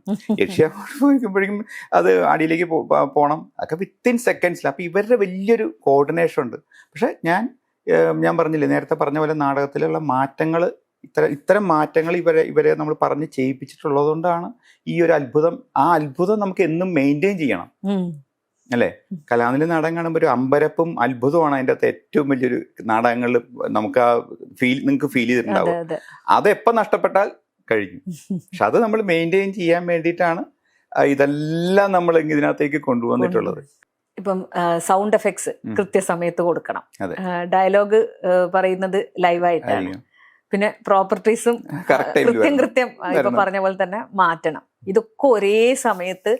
യക്ഷി അങ്ങോട്ട് പോയിക്കുമ്പോഴേക്കും അത് അടിയിലേക്ക് പോകണം, ഒക്കെ വിത്തിൻ സെക്കൻഡ്സിൽ. അപ്പം ഇവരുടെ വലിയൊരു കോർഡിനേഷൻ ഉണ്ട്. പക്ഷെ ഞാൻ പറഞ്ഞില്ലേ നേരത്തെ പറഞ്ഞ പോലെ നാടകത്തിലുള്ള മാറ്റങ്ങൾ, ഇത്തരം മാറ്റങ്ങൾ ഇവരെ നമ്മൾ പറഞ്ഞ് ചെയ്യിപ്പിച്ചിട്ടുള്ളത് കൊണ്ടാണ് ഈ ഒരു അത്ഭുതം. ആ അത്ഭുതം നമുക്ക് എന്നും മെയിൻറ്റെയിൻ ചെയ്യണം അല്ലേ. കലാനിലയം നാടകം കാണുമ്പോൾ ഒരു അമ്പരപ്പും അത്ഭുതമാണ് അതിൻ്റെ അകത്ത് ഏറ്റവും വലിയൊരു നാടകങ്ങളിൽ നമുക്ക് ആ നിങ്ങൾക്ക് ഫീൽ ചെയ്തിട്ടുണ്ടാവും. അത് എപ്പോൾ നഷ്ടപ്പെട്ടാൽ കഴിഞ്ഞു. പക്ഷെ അത് നമ്മൾ മെയിൻറ്റെയിൻ ചെയ്യാൻ വേണ്ടിയിട്ടാണ് ഇതെല്ലാം നമ്മൾ ഇതിനകത്തേക്ക് കൊണ്ടുവന്നിട്ടുള്ളത്. ഇപ്പം സൗണ്ട് എഫക്ട്സ് കൃത്യസമയത്ത് കൊടുക്കണം, ഡയലോഗ് പറയുന്നത് ലൈവായിട്ടാണ്, പിന്നെ പ്രോപ്പർട്ടീസും കൃത്യം ഇപ്പൊ പറഞ്ഞ പോലെ തന്നെ മാറ്റണം. ഇതൊക്കെ ഒരേ സമയത്ത്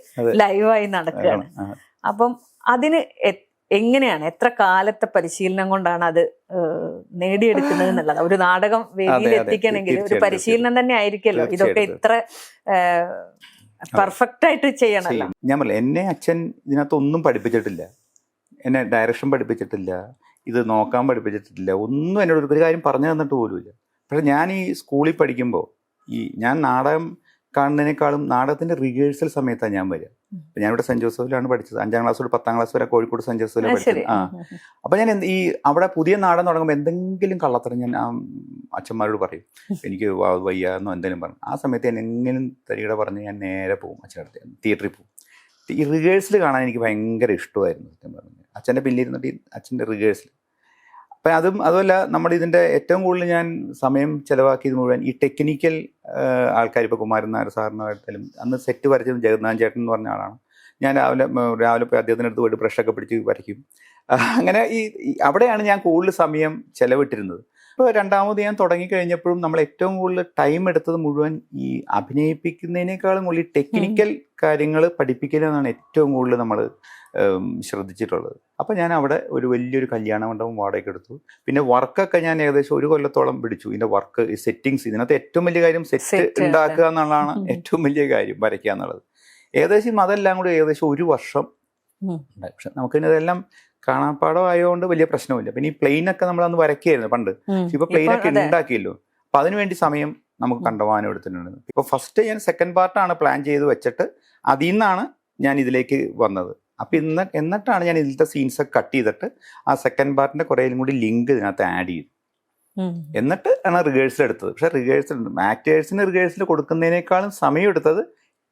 ലൈവായി നടക്കുകയാണ്. അപ്പം അതിന് എങ്ങനെയാണ്, എത്ര കാലത്തെ പരിശീലനം കൊണ്ടാണ് അത് നേടിയെടുക്കുന്നത് എന്നുള്ളത്? ഒരു നാടകം വേദിയിൽ എത്തിക്കണമെങ്കിൽ ഒരു പരിശീലനം തന്നെ ആയിരിക്കുമല്ലോ. ഇതൊക്കെ ഇത്ര പെർഫെക്റ്റ് ആയിട്ട് ചെയ്യണമല്ലോ. ഞാൻ പറഞ്ഞില്ല, എന്നെ അച്ഛൻ ഇതിനകത്ത് ഒന്നും പഠിപ്പിച്ചിട്ടില്ല, എന്നെ ഡയറക്ഷൻ പഠിപ്പിച്ചിട്ടില്ല, ഇത് നോക്കാൻ പഠിപ്പിച്ചിട്ടില്ല, ഒന്നും എന്നോട് ഒരു കാര്യം പറഞ്ഞു തന്നിട്ട് പോലുമില്ല. പക്ഷെ ഞാൻ ഈ സ്കൂളിൽ പഠിക്കുമ്പോൾ ഞാൻ നാടകം കാണുന്നതിനേക്കാളും നാടകത്തിൻ്റെ റിഹേഴ്സൽ സമയത്താണ് ഞാൻ വരിക. അപ്പം ഞാനിവിടെ സെൻറ്റ് ജോസഫിലാണ് പഠിച്ചത്. 5ാം ക്ലാസ് തൊട്ട് 10ാം ക്ലാസ് വരെ കോഴിക്കോട് സെൻറ്റ് ജോസഫിലാണ് പഠിച്ചത്. അപ്പം ഞാൻ അവിടെ പുതിയ നാടകം തുടങ്ങുമ്പോൾ എന്തെങ്കിലും കള്ളത്തരം ഞാൻ അച്ഛന്മാരോട് പറയും, എനിക്ക് വയ്യ എന്നോ എന്തെങ്കിലും പറഞ്ഞു. ആ സമയത്ത് ഞാൻ എങ്ങനെ തരികട പറഞ്ഞ് ഞാൻ നേരെ പോകും അച്ഛനടുത്ത്, തിയേറ്ററിൽ പോകും. ഈ റിഹേഴ്സൽ കാണാൻ എനിക്ക് ഭയങ്കര ഇഷ്ടമായിരുന്നു സത്യം പറഞ്ഞു. അച്ഛൻ്റെ പിന്നിലിരുന്നിട്ട് അച്ഛൻ്റെ റിഹേഴ്സൽ. അപ്പം അതുമല്ല, നമ്മുടെ ഇതിൻ്റെ ഏറ്റവും കൂടുതൽ ഞാൻ സമയം ചിലവാക്കിയത് മുഴുവൻ ഈ ടെക്നിക്കൽ ആൾക്കാർ, ഇപ്പോൾ കുമാരൻ നായർ സാറിനായിട്ടാലും അന്ന് സെറ്റ് വരച്ചത് ജഗന്നാഥൻ ചേട്ടൻ എന്ന് പറഞ്ഞ ആളാണ്. ഞാൻ രാവിലെ പോയി അദ്ദേഹത്തിൻ്റെ അടുത്ത് പോയിട്ട് ബ്രഷൊക്കെ പിടിച്ച് വരയ്ക്കും. അങ്ങനെ അവിടെയാണ് ഞാൻ കൂടുതൽ സമയം ചിലവിട്ടിരുന്നത്. ഇപ്പോൾ രണ്ടാമത് ഞാൻ തുടങ്ങിക്കഴിഞ്ഞപ്പോഴും നമ്മൾ ഏറ്റവും കൂടുതൽ ടൈം എടുത്തത് മുഴുവൻ ഈ അഭിനയിപ്പിക്കുന്നതിനേക്കാളും കൂടുതൽ ഈ ടെക്നിക്കൽ കാര്യങ്ങൾ പഠിപ്പിക്കലെന്നാണ് ഏറ്റവും കൂടുതൽ നമ്മൾ ശ്രദ്ധിച്ചിട്ടുള്ളത്. അപ്പോൾ ഞാൻ അവിടെ ഒരു വലിയൊരു കല്യാണ മണ്ഡപം വാടകയ്ക്ക് എടുത്തു. പിന്നെ വർക്കൊക്കെ ഞാൻ ഏകദേശം 1 കൊല്ലത്തോളം പിടിച്ചു. ഇതിൻ്റെ വർക്ക്, ഈ സെറ്റിങ്സ്, ഇതിനകത്ത് ഏറ്റവും വലിയ കാര്യം സെറ്റ് ഉണ്ടാക്കുക എന്നുള്ളതാണ് ഏറ്റവും വലിയ കാര്യം, വരയ്ക്കുക എന്നുള്ളത്. ഏകദേശം അതെല്ലാം കൂടി ഏകദേശം 1 വർഷം ഉണ്ടായി. പക്ഷെ നമുക്കിതെല്ലാം കാണാപ്പാടം ആയതുകൊണ്ട് വലിയ പ്രശ്നമില്ല. പിന്നെ ഈ പ്ലെയിനൊക്കെ നമ്മളന്ന് വരയ്ക്കായിരുന്നു പണ്ട്. ഇപ്പൊ പ്ലെയിനൊക്കെ ഉണ്ടാക്കിയല്ലോ. അപ്പൊ അതിനുവേണ്ടി സമയം നമുക്ക് കണ്ടമാനം എടുത്തിട്ടുണ്ട്. ഇപ്പൊ ഫസ്റ്റ് ഞാൻ സെക്കൻഡ് പാർട്ടാണ് പ്ലാൻ ചെയ്ത് വെച്ചിട്ട് അതിൽ നിന്നാണ് ഞാൻ ഇതിലേക്ക് വന്നത്. അപ്പൊ എന്നിട്ടാണ് ഞാൻ ഇതിലത്തെ സീൻസൊക്കെ കട്ട് ചെയ്തിട്ട് ആ സെക്കൻഡ് പാർട്ടിന്റെ കുറേയും കൂടി ലിങ്ക് ഇതിനകത്ത് ആഡ് ചെയ്തു. എന്നിട്ട് ആണ് റിഹേഴ്സൽ എടുത്തത്. പക്ഷെ ആക്ടേഴ്സിന് റിഹേഴ്സൽ കൊടുക്കുന്നതിനേക്കാളും സമയം എടുത്തത്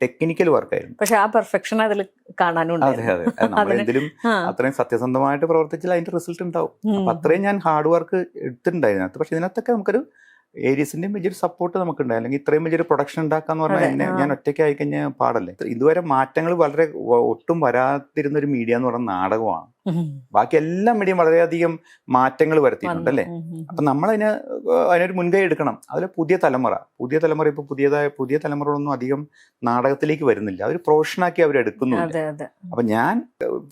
ടെക്നിക്കൽ വർക്കായിരുന്നു. പക്ഷെ ആ പെർഫെക്ഷൻ അതിൽ കാണാനുണ്ട്. അതെ അതെ, നമ്മളെന്തെങ്കിലും അത്രയും സത്യസന്ധമായിട്ട് പ്രവർത്തിച്ചാൽ അതിന്റെ റിസൾട്ട് ഉണ്ടാവും. അപ്പൊ അത്രയും ഞാൻ ഹാർഡ് വർക്ക് എടുത്തിട്ടുണ്ടായിരുന്നു. പക്ഷെ ഇതിനകത്തൊക്കെ നമുക്കൊരു ഏരിയസിന്റെയും വലിയൊരു സപ്പോർട്ട് നമുക്കുണ്ടായി. അല്ലെങ്കിൽ ഇത്രയും വലിയൊരു പ്രൊഡക്ഷൻ ഉണ്ടാക്കാന്ന് പറഞ്ഞാൽ ഞാൻ ഒറ്റയ്ക്ക് ആയിക്കഴിഞ്ഞാൽ പാടല്ലേ. ഇതുവരെ മാറ്റങ്ങൾ വളരെ ഒട്ടും വരാതിരുന്ന ഒരു മീഡിയ എന്ന് പറയുന്ന നാടകമാണ്. ബാക്കി എല്ലാ മീഡിയയും വളരെയധികം മാറ്റങ്ങൾ വരുത്തിയിട്ടുണ്ട് അല്ലേ. അപ്പൊ അതിനൊരു മുൻകൈ എടുക്കണം. അതിൽ പുതിയ തലമുറ ഇപ്പൊ പുതിയ തലമുറകളൊന്നും അധികം നാടകത്തിലേക്ക് വരുന്നില്ല. അവർ പ്രൊഫഷനാക്കി അവരെടുക്കുന്നുണ്ട്. അപ്പൊ ഞാൻ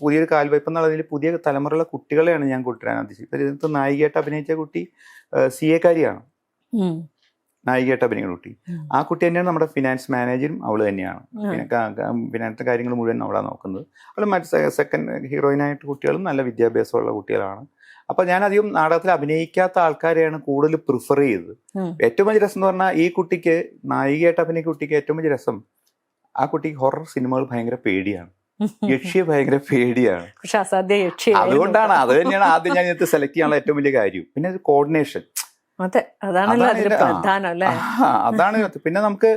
പുതിയൊരു കാൽവയ്പ് എന്നുള്ളതിൽ പുതിയ തലമുറയിലെ കുട്ടികളെയാണ് ഞാൻ കൊണ്ടുവരാൻ ഉദ്ദേശിച്ചത്. ഇതിനകത്ത് നായികയായിട്ട് അഭിനയിച്ച കുട്ടി CA കാരിയാണ്, നായികയായിട്ട് അഭിനയിക്കുന്ന കുട്ടി. ആ കുട്ടി തന്നെയാണ് നമ്മുടെ ഫിനാൻസ് മാനേജറും അവള് തന്നെയാണ്. പിന്നെ ഫിനാൻസിന്റെ കാര്യങ്ങൾ മുഴുവൻ അവളാണ് നോക്കുന്നത്. അവൾ സെക്കൻഡ് ഹീറോയിനായിട്ട് കുട്ടികളും നല്ല വിദ്യാഭ്യാസമുള്ള കുട്ടികളാണ്. അപ്പൊ ഞാൻ അധികം നാടകത്തിൽ അഭിനയിക്കാത്ത ആൾക്കാരെയാണ് കൂടുതൽ പ്രിഫർ ചെയ്തത്. ഏറ്റവും വലിയ രസം എന്ന് പറഞ്ഞാൽ ഈ കുട്ടിക്ക്, നായികയായിട്ട് അഭിനയിക്കുന്ന കുട്ടിക്ക് ഏറ്റവും വലിയ രസം, ആ കുട്ടിക്ക് ഹൊറർ സിനിമകൾ ഭയങ്കര പേടിയാണ്, യക്ഷിയെ ഭയങ്കര പേടിയാണ്. അതുകൊണ്ടാണ്, അത് തന്നെയാണ് ആദ്യം ഞാൻ ഇതിനകത്ത് സെലക്ട് ചെയ്യാനുള്ള ഏറ്റവും വലിയ കാര്യം. പിന്നെ കോർഡിനേഷൻ, അതാണ്. പിന്നെ നമുക്ക്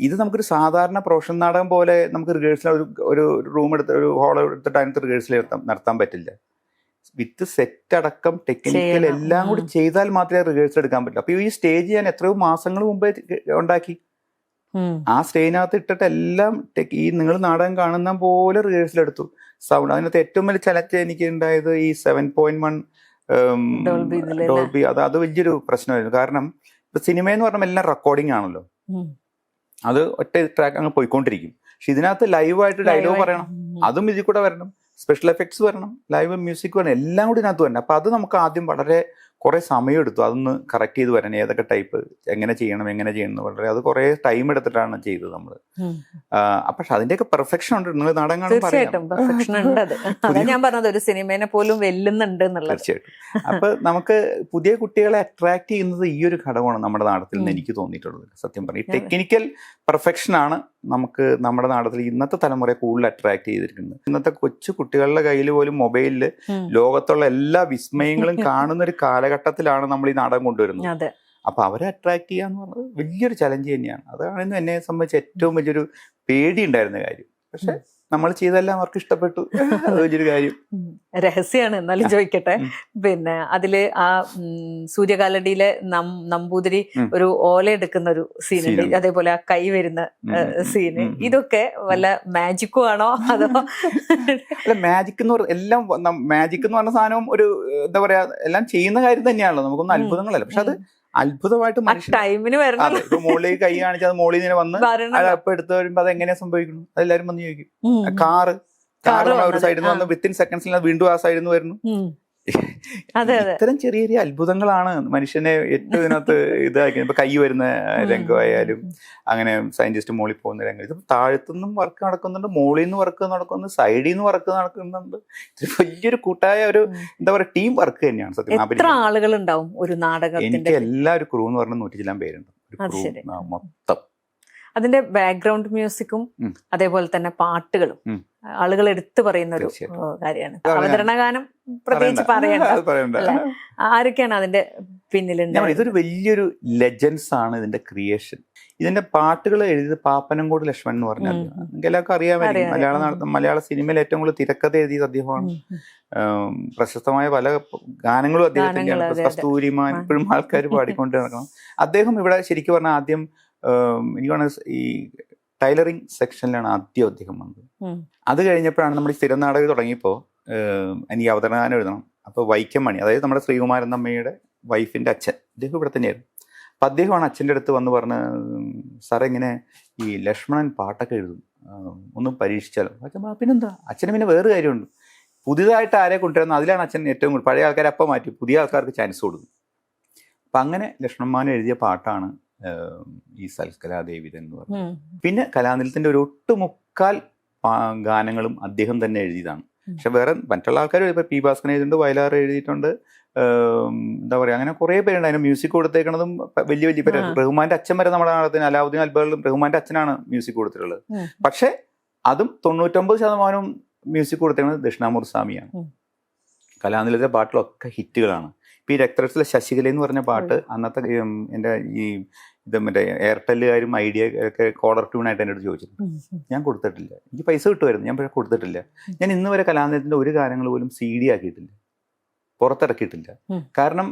ഇത് നമുക്കൊരു സാധാരണ പ്രൊഫഷണൽ നാടകം പോലെ നമുക്ക് റിഹേഴ്സൽ ഒരു റൂം എടുത്ത് ഒരു ഹോൾ എടുത്തിട്ട് അതിനകത്ത് റിഹേഴ്സൽ നടത്താൻ പറ്റില്ല. വിത്ത് സെറ്റ് അടക്കം ടെക്നിക്കൽ എല്ലാം കൂടി ചെയ്താൽ മാത്രമേ റിഹേഴ്സൽ എടുക്കാൻ പറ്റൂ. അപ്പൊ ഈ സ്റ്റേജ് ഞാൻ എത്രയോ മാസങ്ങൾ മുമ്പേ ഉണ്ടാക്കി. ആ സ്റ്റേജിനകത്ത് ഇട്ടിട്ട് എല്ലാം ഈ നിങ്ങൾ നാടകം കാണുന്ന പോലെ റിഹേഴ്സൽ എടുത്തു. സൗണ്ട് അതിനകത്ത് ഏറ്റവും വലിയ ചലഞ്ച് എനിക്ക് ഉണ്ടായത് ഈ 7.1 ഡോൾബി. അത് വലിയൊരു പ്രശ്നമായിരുന്നു. കാരണം ഇപ്പൊ സിനിമയെന്ന് പറഞ്ഞാൽ എല്ലാം റെക്കോർഡിംഗ് ആണല്ലോ, അത് ഒറ്റ ട്രാക്ക് അങ്ങ് പോയിക്കൊണ്ടിരിക്കും. പക്ഷെ ഇതിനകത്ത് ലൈവായിട്ട് ഡയലോഗ് പറയണം, അതും ഇതിൽ കൂടെ വരണം, സ്പെഷ്യൽ എഫക്ട്സ് വരണം, ലൈവ് മ്യൂസിക് വരണം, എല്ലാം കൂടി ഇതിനകത്ത് വരണം. അപ്പൊ അത് നമുക്ക് ആദ്യം വളരെ കുറേ സമയമെടുത്തു അതൊന്ന് കറക്റ്റ് ചെയ്ത് വരാൻ, ഏതൊക്കെ ടൈപ്പ് എങ്ങനെ ചെയ്യണം എന്ന് വളരെ അത് കുറേ ടൈം എടുത്തിട്ടാണ് ചെയ്തത് നമ്മൾ. പക്ഷെ അതിന്റെയൊക്കെ പെർഫെക്ഷൻ ഉണ്ട്. നിങ്ങൾ നാടകം തീർച്ചയായിട്ടും പെർഫെക്ഷൻ ഉണ്ട്. അത് അതാ ഞാൻ പറഞ്ഞത്, ഒരു സിനിമേനെ പോലും വെല്ലുന്നുണ്ട് എന്നുള്ളത്. തീർച്ചയായിട്ടും. അപ്പൊ നമുക്ക് പുതിയ കുട്ടികളെ അട്രാക്ട് ചെയ്യുന്നത് ഈ ഒരു ഘടകമാണ് നമ്മുടെ നാടകത്തിൽ നിന്ന് എനിക്ക് തോന്നിയിട്ടുള്ളത്. സത്യം പറഞ്ഞാൽ ഈ ടെക്നിക്കൽ പെർഫെക്ഷനാണ് നമുക്ക് നമ്മുടെ നാടകത്തിൽ ഇന്നത്തെ തലമുറയെ കൂടുതൽ അട്രാക്ട് ചെയ്തിരിക്കുന്നത്. ഇന്നത്തെ കൊച്ചു കുട്ടികളുടെ കയ്യിൽ പോലും മൊബൈലിൽ ലോകത്തുള്ള എല്ലാ വിസ്മയങ്ങളും കാണുന്ന ഒരു കാലഘട്ടത്തിലാണ് നമ്മൾ ഈ നാടകം കൊണ്ടുവരുന്നത്. അപ്പൊ അവരെ അട്രാക്ട് ചെയ്യാന്ന് പറഞ്ഞത് വലിയൊരു ചലഞ്ച് തന്നെയാണ്. അതാണ് എന്നെ സംബന്ധിച്ച് ഏറ്റവും വലിയൊരു പേടി ഉണ്ടായിരുന്ന കാര്യം. പക്ഷെ നമ്മൾ ചെയ്തെല്ലാം അവർക്ക് ഇഷ്ടപ്പെട്ടു. അത് വലിയൊരു കാര്യം. രഹസ്യമാണ് എന്നാലും ചോദിക്കട്ടെ. പിന്നെ അതില് ആ സൂര്യകാലടിയിലെ നമ്പൂതിരി ഒരു ഓല എടുക്കുന്ന ഒരു സീനുണ്ട്, അതേപോലെ ആ കൈ വരുന്ന സീന്, ഇതൊക്കെ വല്ല മാജിക്കും ആണോ അതോ? അല്ല, മാജിക് എന്ന് പറഞ്ഞ എല്ലാം മാജിക് എന്ന് പറഞ്ഞ സാധനവും ഒരു എന്താ പറയാ എല്ലാം ചെയ്യുന്ന കാര്യം തന്നെയാണല്ലോ, നമുക്കൊന്നും അത്ഭുതങ്ങളല്ല. പക്ഷെ അത് അത്ഭുതമായിട്ട് ടൈമിന് വരണം. ഇപ്പൊ മോളിലേക്ക് കൈ കാണിച്ചാൽ മോളിൽ നിന്ന് വന്ന് അപ്പൊ എടുത്ത് വരുമ്പോ അത് എങ്ങനെയാ സംഭവിക്കുന്നു അതെല്ലാരും വന്ന് ചോദിക്കും. കാറ് ഒരു സൈഡിൽ നിന്ന് വന്ന് വിത്തിൻ സെക്കൻഡ്സിൽ വീണ്ടും ആ സൈഡിൽ നിന്ന് വരുന്നു. ഇത്തരം ചെറിയ ചെറിയ അത്ഭുതങ്ങളാണ് മനുഷ്യനെ ഏറ്റവും ഇതിനകത്ത് ഇതാക്കി. ഇപ്പൊ കൈ വരുന്ന രംഗമായാലും അങ്ങനെ സയന്റിസ്റ്റ് മോളിൽ പോകുന്ന രംഗം, ഇത് താഴത്തുനിന്നും വർക്ക് നടക്കുന്നുണ്ട്, മോളിൽ നിന്ന് വർക്ക് നടക്കുന്നുണ്ട്, സൈഡിൽ നിന്ന് വർക്ക് നടക്കുന്നുണ്ട്. ഇത് വലിയൊരു കൂട്ടായ ഒരു എന്താ പറയുക ടീം വർക്ക് തന്നെയാണ് സത്യം. എത്ര ആളുകൾ ഉണ്ടാവും ഒരു നാടകം? എനിക്ക് എല്ലാ ഒരു ക്രൂ എന്ന് പറഞ്ഞാൽ 100 ചില്ലാൻ പേരുണ്ട് മൊത്തം. അതിന്റെ ബാക്ക്ഗ്രൗണ്ട് മ്യൂസിക്കും അതേപോലെ തന്നെ പാട്ടുകളും ആളുകൾ എടുത്തു പറയുന്ന ഒരു കാര്യമാണ്. അവതരണ ഗാനം പ്രത്യേകിച്ച് പറയണ്ട. ആരൊക്കെയാണ് അതിന്റെ പിന്നിലുണ്ട്? ഇതൊരു വലിയൊരു ലെജൻസ് ആണ് ഇതിന്റെ ക്രിയേഷൻ. ഇതിന്റെ പാട്ടുകൾ എഴുതിയത് പാപ്പനംകോട് ലക്ഷ്മൺ എന്ന് പറഞ്ഞാൽ എല്ലാവർക്കും അറിയാമായിരിക്കും. മലയാള സിനിമയിൽ ഏറ്റവും കൂടുതൽ തിരക്കഥ എഴുതിയത് അദ്ദേഹമാണ്. പ്രശസ്തമായ പല ഗാനങ്ങളും അദ്ദേഹത്തിന്റെ. കസ്തൂരിമാൻ ഇപ്പോഴും ആൾക്കാർ പാടിക്കൊണ്ട് നടക്കണം. അദ്ദേഹം ഇവിടെ ശരിക്കും പറഞ്ഞാൽ ആദ്യം എനിക്ക് ഈ ടൈലറിങ് സെക്ഷനിലാണ് ആദ്യം അദ്ദേഹം വന്നത്. അത് കഴിഞ്ഞപ്പോഴാണ് നമ്മൾ ഈ സ്ഥിരം നാടകം തുടങ്ങിയപ്പോൾ എനിക്ക് അവതരണഗാനം എഴുതണം. അപ്പോൾ വൈക്കം മണി, അതായത് നമ്മുടെ ശ്രീകുമാരൻ അമ്മയുടെ വൈഫിൻ്റെ അച്ഛൻ, അദ്ദേഹം ഇവിടെ തന്നെയായിരുന്നു. അപ്പം അദ്ദേഹമാണ് അച്ഛൻ്റെ അടുത്ത് വന്ന് പറഞ്ഞ്, സാറേ ഇങ്ങനെ ഈ ലക്ഷ്മണൻ പാട്ടൊക്കെ എഴുതും, ഒന്ന് പരീക്ഷിച്ചാലോ? അച്ഛൻ പിന്നെന്താ, അച്ഛന് പിന്നെ വേറെ കാര്യമുണ്ട്, പുതിയതായിട്ട് ആരെ കൊണ്ടുവരുന്നത് അതിലാണ് അച്ഛൻ ഏറ്റവും കൂടുതൽ, പഴയ ആൾക്കാരെ അപ്പം മാറ്റി പുതിയ ആൾക്കാർക്ക് ചാൻസ് കൊടുക്കും. അപ്പം അങ്ങനെ ലക്ഷ്മണൻ എഴുതിയ പാട്ടാണ് ഈ സൽക്കലാദേവി എന്ന് പറഞ്ഞു. പിന്നെ കലാനിലയത്തിന്റെ ഒരു ഒട്ടുമുക്കാൽ ഗാനങ്ങളും അദ്ദേഹം തന്നെ എഴുതിയതാണ്. പക്ഷെ വേറെ മറ്റുള്ള ആൾക്കാർ ഇപ്പൊ പി ഭാസ്കരൻ എഴുതിയിട്ടുണ്ട്, വയലാർ എഴുതിയിട്ടുണ്ട്, എന്താ പറയാ അങ്ങനെ കുറെ പേരുണ്ട്. അതിന് മ്യൂസിക് കൊടുത്തേക്കുന്നതും വലിയ വലിയ പേര്. റഹ്മാന്റെ അച്ഛൻ വരെ നമ്മുടെ നാടകത്തിന് അലാവുദ്ദീൻ അൽബറിലും റഹ്മാന്റെ അച്ഛനാണ് മ്യൂസിക് കൊടുത്തിട്ടുള്ളത്. പക്ഷെ അതും 99% മ്യൂസിക് കൊടുത്തേക്കുന്നത് ദക്ഷിണാമൂർത്തി സ്വാമിയാണ്. കലാനിലയത്തിലെ പാട്ടിലൊക്കെ ഹിറ്റുകളാണ്. ഇപ്പൊ ഈ രക്തരക്തത്തിലെ ശശികല എന്ന് പറഞ്ഞ പാട്ട് അന്നത്തെ എൻ്റെ ഈ ഇത് മറ്റേ എയർടെല്ലുകാരും ഐഡിയ ഒക്കെ കോളർ ട്യൂണായിട്ട് എൻ്റെ അടുത്ത് ചോദിച്ചിട്ടുണ്ട്. ഞാൻ കൊടുത്തിട്ടില്ല, എനിക്ക് പൈസ കിട്ടുമായിരുന്നു, ഞാൻ പക്ഷേ കൊടുത്തിട്ടില്ല. ഞാൻ ഇന്ന് വരെ കലാനിലയത്തിൻ്റെ ഒരു ഗാനങ്ങൾ പോലും CD ആക്കിയിട്ടില്ല, പുറത്തിറക്കിയിട്ടില്ല. കാരണം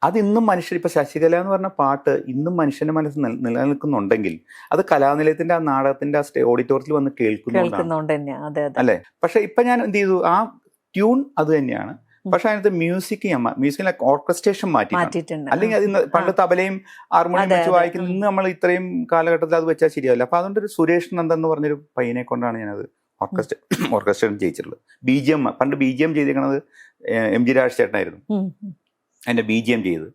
അത് ഇന്നും മനുഷ്യർ, ഇപ്പൊ ശശികല എന്ന് പറഞ്ഞ പാട്ട് ഇന്നും മനുഷ്യന്റെ മനസ്സിൽ നിലനിൽക്കുന്നുണ്ടെങ്കിൽ അത് കലാനിലയത്തിന്റെ ആ നാടകത്തിന്റെ ആ ഓഡിറ്റോറിയത്തിൽ വന്ന് കേൾക്കുന്നുണ്ട് അല്ലെ. പക്ഷെ ഇപ്പൊ ഞാൻ എന്ത് ചെയ്തു, ആ ട്യൂൺ അത് തന്നെയാണ്. പക്ഷെ അതിനകത്ത് മ്യൂസിക്കിലെ ഓർക്കസ്ട്രേഷൻ മാറ്റിയിട്ടുണ്ട്. അല്ലെങ്കിൽ അത് പണ്ട് തബലയും ഹാർമോണിയം വെച്ച് വായിക്കുന്ന, ഇന്ന് നമ്മൾ ഇത്രയും കാലഘട്ടത്തിൽ അത് വെച്ചാൽ ശരിയാവില്ല. അപ്പൊ അതുകൊണ്ട് ഒരു സുരേഷ് നന്ദൻ എന്ന് പറഞ്ഞൊരു പയ്യനെ കൊണ്ടാണ് ഞാനത് ഓർക്കസ്ട്രേഷൻ ചെയ്യിച്ചിട്ടുള്ളത്. BGM പണ്ട് BGM ചെയ്തിരിക്കണത് MG രാജ് ചേട്ടനായിരുന്നു അതിന്റെ BGM ചെയ്ത്.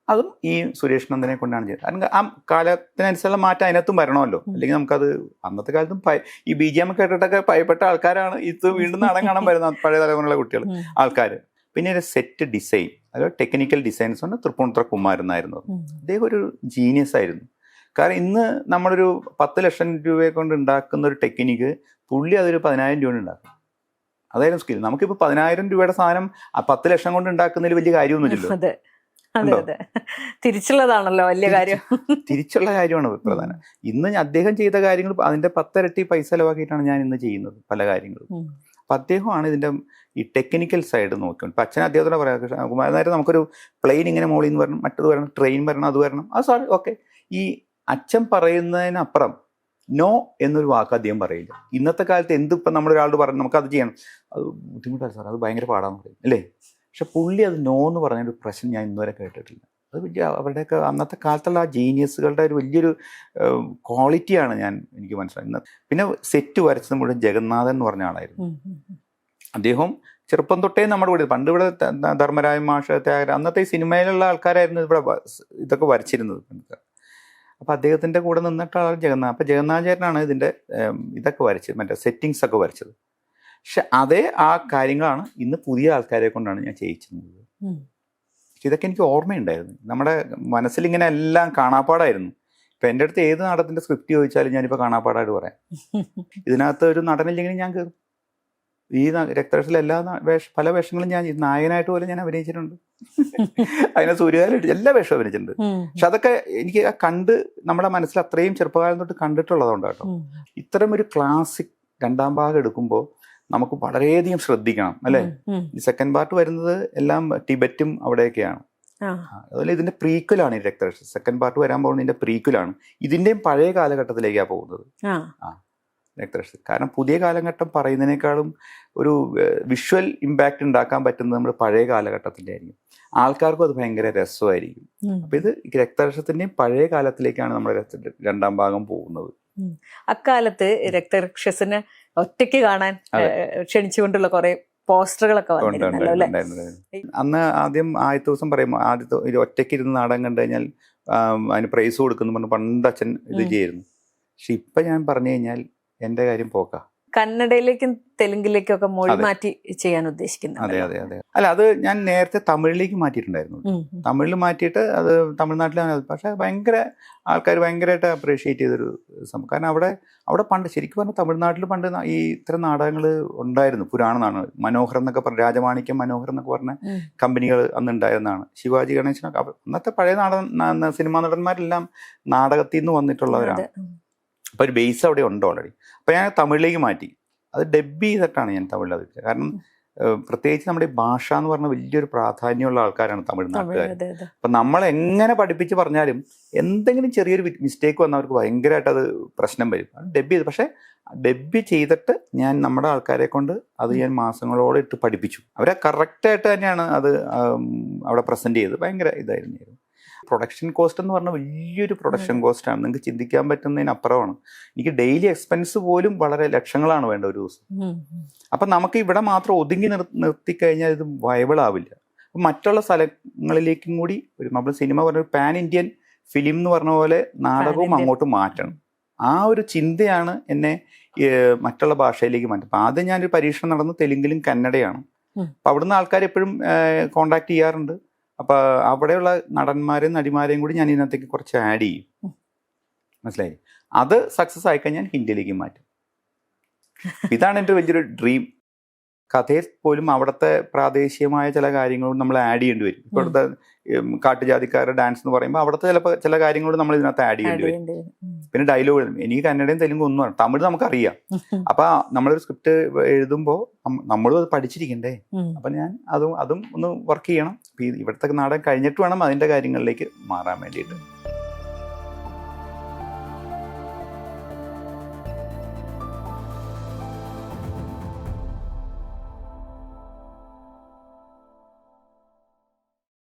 അതും ഈ സുരേഷ് നന്ദനെ കൊണ്ടാണ് ചെയ്തത്. കാരണം ആ കാലത്തിനനുസരിച്ചുള്ള മാറ്റം അതിനകത്തും വരണമല്ലോ, അല്ലെങ്കിൽ നമുക്കത് അന്നത്തെ കാലത്തും ഈ BGM കേട്ടിട്ടൊക്കെ ഭയപ്പെട്ട ആൾക്കാരാണ് ഇത് വീണ്ടും നാടകം കാണാൻ വരുന്ന പഴയ തലമുറയിലുള്ള കുട്ടികൾ ആൾക്കാർ. പിന്നെ ഒരു സെറ്റ് ഡിസൈൻ, അതായത് ടെക്നിക്കൽ ഡിസൈൻസ് കൊണ്ട് തൃപ്പൂണിത്തുറ കുമാരൻ എന്നായിരുന്നു. അദ്ദേഹം ഒരു ജീനിയസ് ആയിരുന്നു. കാരണം ഇന്ന് നമ്മളൊരു 10 ലക്ഷം രൂപയെ കൊണ്ട് ഉണ്ടാക്കുന്ന ഒരു ടെക്നിക്ക് പുള്ളി അതൊരു 10,000 രൂപ ഉണ്ടാക്കും. അതായിരുന്നു സ്കിൽ. നമുക്കിപ്പോൾ 10,000 രൂപയുടെ സാധനം 10 ലക്ഷം കൊണ്ട് ഉണ്ടാക്കുന്നതിൽ വലിയ കാര്യമൊന്നുമില്ലല്ലോ. തിരിച്ചുള്ളതാണല്ലോ വലിയ കാര്യം. തിരിച്ചുള്ള കാര്യമാണ് പ്രധാനം. ഇന്ന് അദ്ദേഹം ചെയ്ത കാര്യങ്ങൾ അതിന്റെ 10 ഇരട്ടി പൈസ ചെലവാക്കിയിട്ടാണ് ഞാൻ ഇന്ന് ചെയ്യുന്നത് പല കാര്യങ്ങളും. അപ്പൊ അദ്ദേഹമാണ് ഇതിന്റെ ഈ ടെക്നിക്കൽ സൈഡ് നോക്കിക്കൊണ്ട്. ഇപ്പൊ അച്ഛൻ അദ്ദേഹത്തോടെ പറയാം, കുമാരനായിട്ട് നമുക്കൊരു പ്ലെയിൻ ഇങ്ങനെ മോളിൽ നിന്ന് വരണം, മറ്റത് വരണം, ട്രെയിൻ വരണം, അത് വരണം, അത് സാർ ഓക്കെ. ഈ അച്ഛൻ പറയുന്നതിനപ്പുറം നോ എന്നൊരു വാക്ക് അദ്ദേഹം പറയില്ല. ഇന്നത്തെ കാലത്ത് എന്തിപ്പം നമ്മളൊരാളോട് പറഞ്ഞു നമുക്കത് ചെയ്യണം, അത് ബുദ്ധിമുട്ടാണ് സാർ, അത് ഭയങ്കര പാടാന്ന് പറയും അല്ലേ. പക്ഷെ പുള്ളി അത് നോ എന്ന് പറഞ്ഞൊരു പ്രശ്നം ഞാൻ ഇന്നുവരെ കേട്ടിട്ടില്ല. അത് വലിയ അവരുടെയൊക്കെ അന്നത്തെ കാലത്തുള്ള ആ ജീനിയസുകളുടെ ഒരു വലിയൊരു ക്വാളിറ്റിയാണ് എനിക്ക് മനസ്സിലാക്കുന്നത്. പിന്നെ സെറ്റ് വരച്ചത് മുഴുവൻ ജഗന്നാഥൻ എന്ന് പറഞ്ഞ ആളായിരുന്നു. അദ്ദേഹം ചെറുപ്പം തൊട്ടേ നമ്മുടെ കൂടെ പണ്ട് ഇവിടെ ധർമ്മരായ മാഷ് ത്യാഗരാജൻ അന്നത്തെ ഈ സിനിമയിലുള്ള ആൾക്കാരായിരുന്നു ഇവിടെ ഇതൊക്കെ വരച്ചിരുന്നത്. അപ്പോൾ അദ്ദേഹത്തിൻ്റെ കൂടെ നിന്നിട്ടാണ് ജഗന്നാഥ്. അപ്പോൾ ജഗന്നാഥ് ചേട്ടനാണ് ഇതിൻ്റെ ഇതൊക്കെ വരച്ചത്, മറ്റേ സെറ്റിങ്സ് ഒക്കെ വരച്ചത്. പക്ഷെ അതേ ആ കാര്യങ്ങളാണ് ഇന്ന് പുതിയ ആൾക്കാരെ കൊണ്ടാണ് ഞാൻ ചെയ്യിച്ചിരുന്നത്. ഇതൊക്കെ എനിക്ക് ഓർമ്മയുണ്ടായിരുന്നു, നമ്മുടെ മനസ്സിൽ ഇങ്ങനെ എല്ലാം കാണാപ്പാടായിരുന്നു. ഇപ്പം എൻ്റെ അടുത്ത് ഏത് നാടകത്തിൻ്റെ സ്ക്രിപ്റ്റ് ചോദിച്ചാലും ഞാനിപ്പോൾ കാണാപ്പാടായിട്ട് പറയാം. ഇതിനകത്ത് ഒരു നടനില്ലെങ്കിലും ഞാൻ കയറും. ഈ രക്തരക്ഷത്തിലെ എല്ലാ പല വേഷങ്ങളും ഞാൻ നായകനായിട്ട് പോലും ഞാൻ അഭിനയിച്ചിട്ടുണ്ട്. അതിനെ സൂര്യകാലായിട്ട് എല്ലാ വേഷവും അഭിനയിച്ചിട്ടുണ്ട്. പക്ഷെ അതൊക്കെ എനിക്ക് കണ്ട് നമ്മുടെ മനസ്സിൽ അത്രയും ചെറുപ്പകാലം തൊട്ട് കണ്ടിട്ടുള്ളതുകൊണ്ട് കേട്ടോ. ഇത്തരം ഒരു ക്ലാസിക് രണ്ടാം ഭാഗം എടുക്കുമ്പോൾ നമുക്ക് വളരെയധികം ശ്രദ്ധിക്കണം അല്ലേ. ഈ സെക്കൻഡ് പാർട്ട് വരുന്നത് എല്ലാം ടിബറ്റും അവിടെയൊക്കെയാണ്. അതുപോലെ ഇതിന്റെ പ്രീക്വലാണ് ഈ രക്തരക്ഷ. സെക്കൻഡ് പാർട്ട് വരാൻ പോകുന്നത് ഇതിന്റെ പ്രീക്വലാണ്. ഇതിന്റെയും പഴയ കാലഘട്ടത്തിലേക്കാണ് പോകുന്നത് രക്തരക്ഷ. കാരണം പുതിയ കാലഘട്ടം പറയുന്നതിനേക്കാളും ഒരു വിഷ്വൽ ഇമ്പാക്റ്റ് ഉണ്ടാക്കാൻ പറ്റുന്നത് നമ്മൾ പഴയ കാലഘട്ടത്തിൻ്റെ ആയിരിക്കും. ആൾക്കാർക്കും അത് ഭയങ്കര രസമായിരിക്കും. അപ്പൊ ഇത് രക്തരക്ഷത്തിന്റെയും പഴയ കാലത്തിലേക്കാണ് നമ്മുടെ രണ്ടാം ഭാഗം പോകുന്നത്. അക്കാലത്ത് രക്തരക്ഷസിന് ഒറ്റയ്ക്ക് കാണാൻ ക്ഷണിച്ചുകൊണ്ടുള്ള കുറെ പോസ്റ്ററുകളൊക്കെ അന്ന് ആദ്യത്തെ ദിവസം പറയുമ്പോൾ ആദ്യത്തെ ഒറ്റയ്ക്ക് ഇരുന്ന് നാടകം കണ്ടു കഴിഞ്ഞാൽ അതിന് പ്രൈസ് കൊടുക്കുന്നു പറഞ്ഞു പണ്ട് അച്ഛൻ ഇത് ചെയ്യായിരുന്നു. പക്ഷെ ഇപ്പൊ ഞാൻ പറഞ്ഞു കഴിഞ്ഞാൽ എൻ്റെ കാര്യം പോക്കാ. കന്നഡയിലേക്കും തെലുങ്കിലേക്കും ഒക്കെ മൊഴി മാറ്റി ചെയ്യാൻ ഉദ്ദേശിക്കുന്നത്. അതെ അതെ അതെ. അല്ല, അത് ഞാൻ നേരത്തെ തമിഴിലേക്ക് മാറ്റിയിട്ടുണ്ടായിരുന്നു. തമിഴിൽ മാറ്റിയിട്ട് അത് തമിഴ്നാട്ടിലാണ്. പക്ഷെ ഭയങ്കര ആൾക്കാർ ഭയങ്കരമായിട്ട് അപ്രീഷിയേറ്റ് ചെയ്തൊരു സംഭവം. കാരണം അവിടെ പണ്ട് ശരിക്കും പറഞ്ഞാൽ തമിഴ്നാട്ടിൽ പണ്ട് ഈ ഇത്തരം നാടകങ്ങൾ ഉണ്ടായിരുന്നു. പുരാണ നാടകങ്ങൾ, മനോഹർ എന്നൊക്കെ പറഞ്ഞ രാജമാണിക്യം മനോഹർ എന്നൊക്കെ പറഞ്ഞ കമ്പനികൾ അന്ന് ഉണ്ടായിരുന്നതാണ്. ശിവാജി ഗണേശനൊക്കെ അന്നത്തെ പഴയ സിനിമാ നടന്മാരെല്ലാം നാടകത്തിൽ നിന്ന് വന്നിട്ടുള്ളവരാണ്. അപ്പോൾ ഒരു ബേസ് അവിടെ ഉണ്ട് ഓൾറെഡി. അപ്പോൾ ഞാൻ തമിഴിലേക്ക് മാറ്റി. അത് ഡബ് ചെയ്തിട്ടാണ് ഞാൻ തമിഴിൽ അത്. കാരണം പ്രത്യേകിച്ച് നമ്മുടെ ഈ ഭാഷ എന്ന് പറഞ്ഞ വലിയൊരു പ്രാധാന്യമുള്ള ആൾക്കാരാണ് തമിഴ്നാട്ടുകാർ. അപ്പം നമ്മൾ എങ്ങനെ പഠിപ്പിച്ച് പറഞ്ഞാലും എന്തെങ്കിലും ചെറിയൊരു മിസ്റ്റേക്ക് വന്നാൽ അവർക്ക് ഭയങ്കരമായിട്ട് അത് പ്രശ്നം വരും. അത് ഡബ് ചെയ്ത്, പക്ഷേ ഡബ് ചെയ്തിട്ട് ഞാൻ നമ്മുടെ ആൾക്കാരെ കൊണ്ട് അത് ഞാൻ മാസങ്ങളോടെ ഇട്ട് പഠിപ്പിച്ചു. അവരെ കറക്റ്റായിട്ട് തന്നെയാണ് അത് അവിടെ പ്രസൻറ്റ് ചെയ്ത്. ഭയങ്കര ഇതായിരുന്നു. പ്രൊഡക്ഷൻ കോസ്റ്റ് എന്ന് പറഞ്ഞാൽ വലിയൊരു പ്രൊഡക്ഷൻ കോസ്റ്റാണ്. നിങ്ങൾക്ക് ചിന്തിക്കാൻ പറ്റുന്നതിനപ്പുറമാണ്. എനിക്ക് ഡെയിലി എക്സ്പെൻസ് പോലും വളരെ ലക്ഷങ്ങളാണ് വേണ്ട ഒരു ദിവസം. അപ്പം നമുക്ക് ഇവിടെ മാത്രം ഒതുങ്ങി നിർത്തിക്കഴിഞ്ഞാൽ ഇത് വയബിൾ ആവില്ല. അപ്പം മറ്റുള്ള സ്ഥലങ്ങളിലേക്കും കൂടി നമ്മൾ സിനിമ പറഞ്ഞ പാൻ ഇന്ത്യൻ ഫിലിം എന്ന് പറഞ്ഞ പോലെ നാടകവും അങ്ങോട്ട് മാറ്റണം. ആ ഒരു ചിന്തയാണ് എന്നെ മറ്റുള്ള ഭാഷയിലേക്ക് മാറ്റും. അപ്പം ആദ്യം ഞാനൊരു പരീക്ഷണം നടന്ന് തെലുങ്കിലും കന്നഡയാണ്. അപ്പം അവിടുന്ന് ആൾക്കാർ എപ്പോഴും കോണ്ടാക്ട് ചെയ്യാറുണ്ട്. അപ്പോൾ അവിടെയുള്ള നടന്മാരെയും നടിമാരെയും കൂടി ഞാൻ ഇതിനകത്തേക്ക് കുറച്ച് ആഡ് ചെയ്യും. മനസ്സിലായി? അത് സക്സസ് ആയിക്കഴിഞ്ഞാൽ ഹിന്ദിയിലേക്ക് മാറ്റും. ഇതാണ് എൻ്റെ വലിയൊരു ഡ്രീം. കഥയിൽ പോലും അവിടുത്തെ പ്രാദേശികമായ ചില കാര്യങ്ങളും നമ്മൾ ആഡ് ചെയ്യേണ്ടി വരും. ഇപ്പോഴത്തെ കാട്ടുജാതിക്കാരുടെ ഡാൻസ് എന്ന് പറയുമ്പോൾ അവിടുത്തെ ചില കാര്യങ്ങളും നമ്മൾ ഇതിനകത്ത് ആഡ് ചെയ്യേണ്ടി വരും. പിന്നെ ഡയലോഗ് എനിക്ക് കന്നഡയും തെലുങ്കും ഒന്നും തമിഴ് നമുക്കറിയാം. അപ്പൊ നമ്മളൊരു സ്ക്രിപ്റ്റ് എഴുതുമ്പോൾ നമ്മളും അത് പഠിച്ചിരിക്കണ്ടേ. അപ്പൊ ഞാൻ അതും ഒന്ന് വർക്ക് ചെയ്യണം. ഇവിടുത്തെ നാടകം കഴിഞ്ഞിട്ട് വേണം അതിന്റെ കാര്യങ്ങളിലേക്ക് മാറാൻ വേണ്ടിയിട്ട്.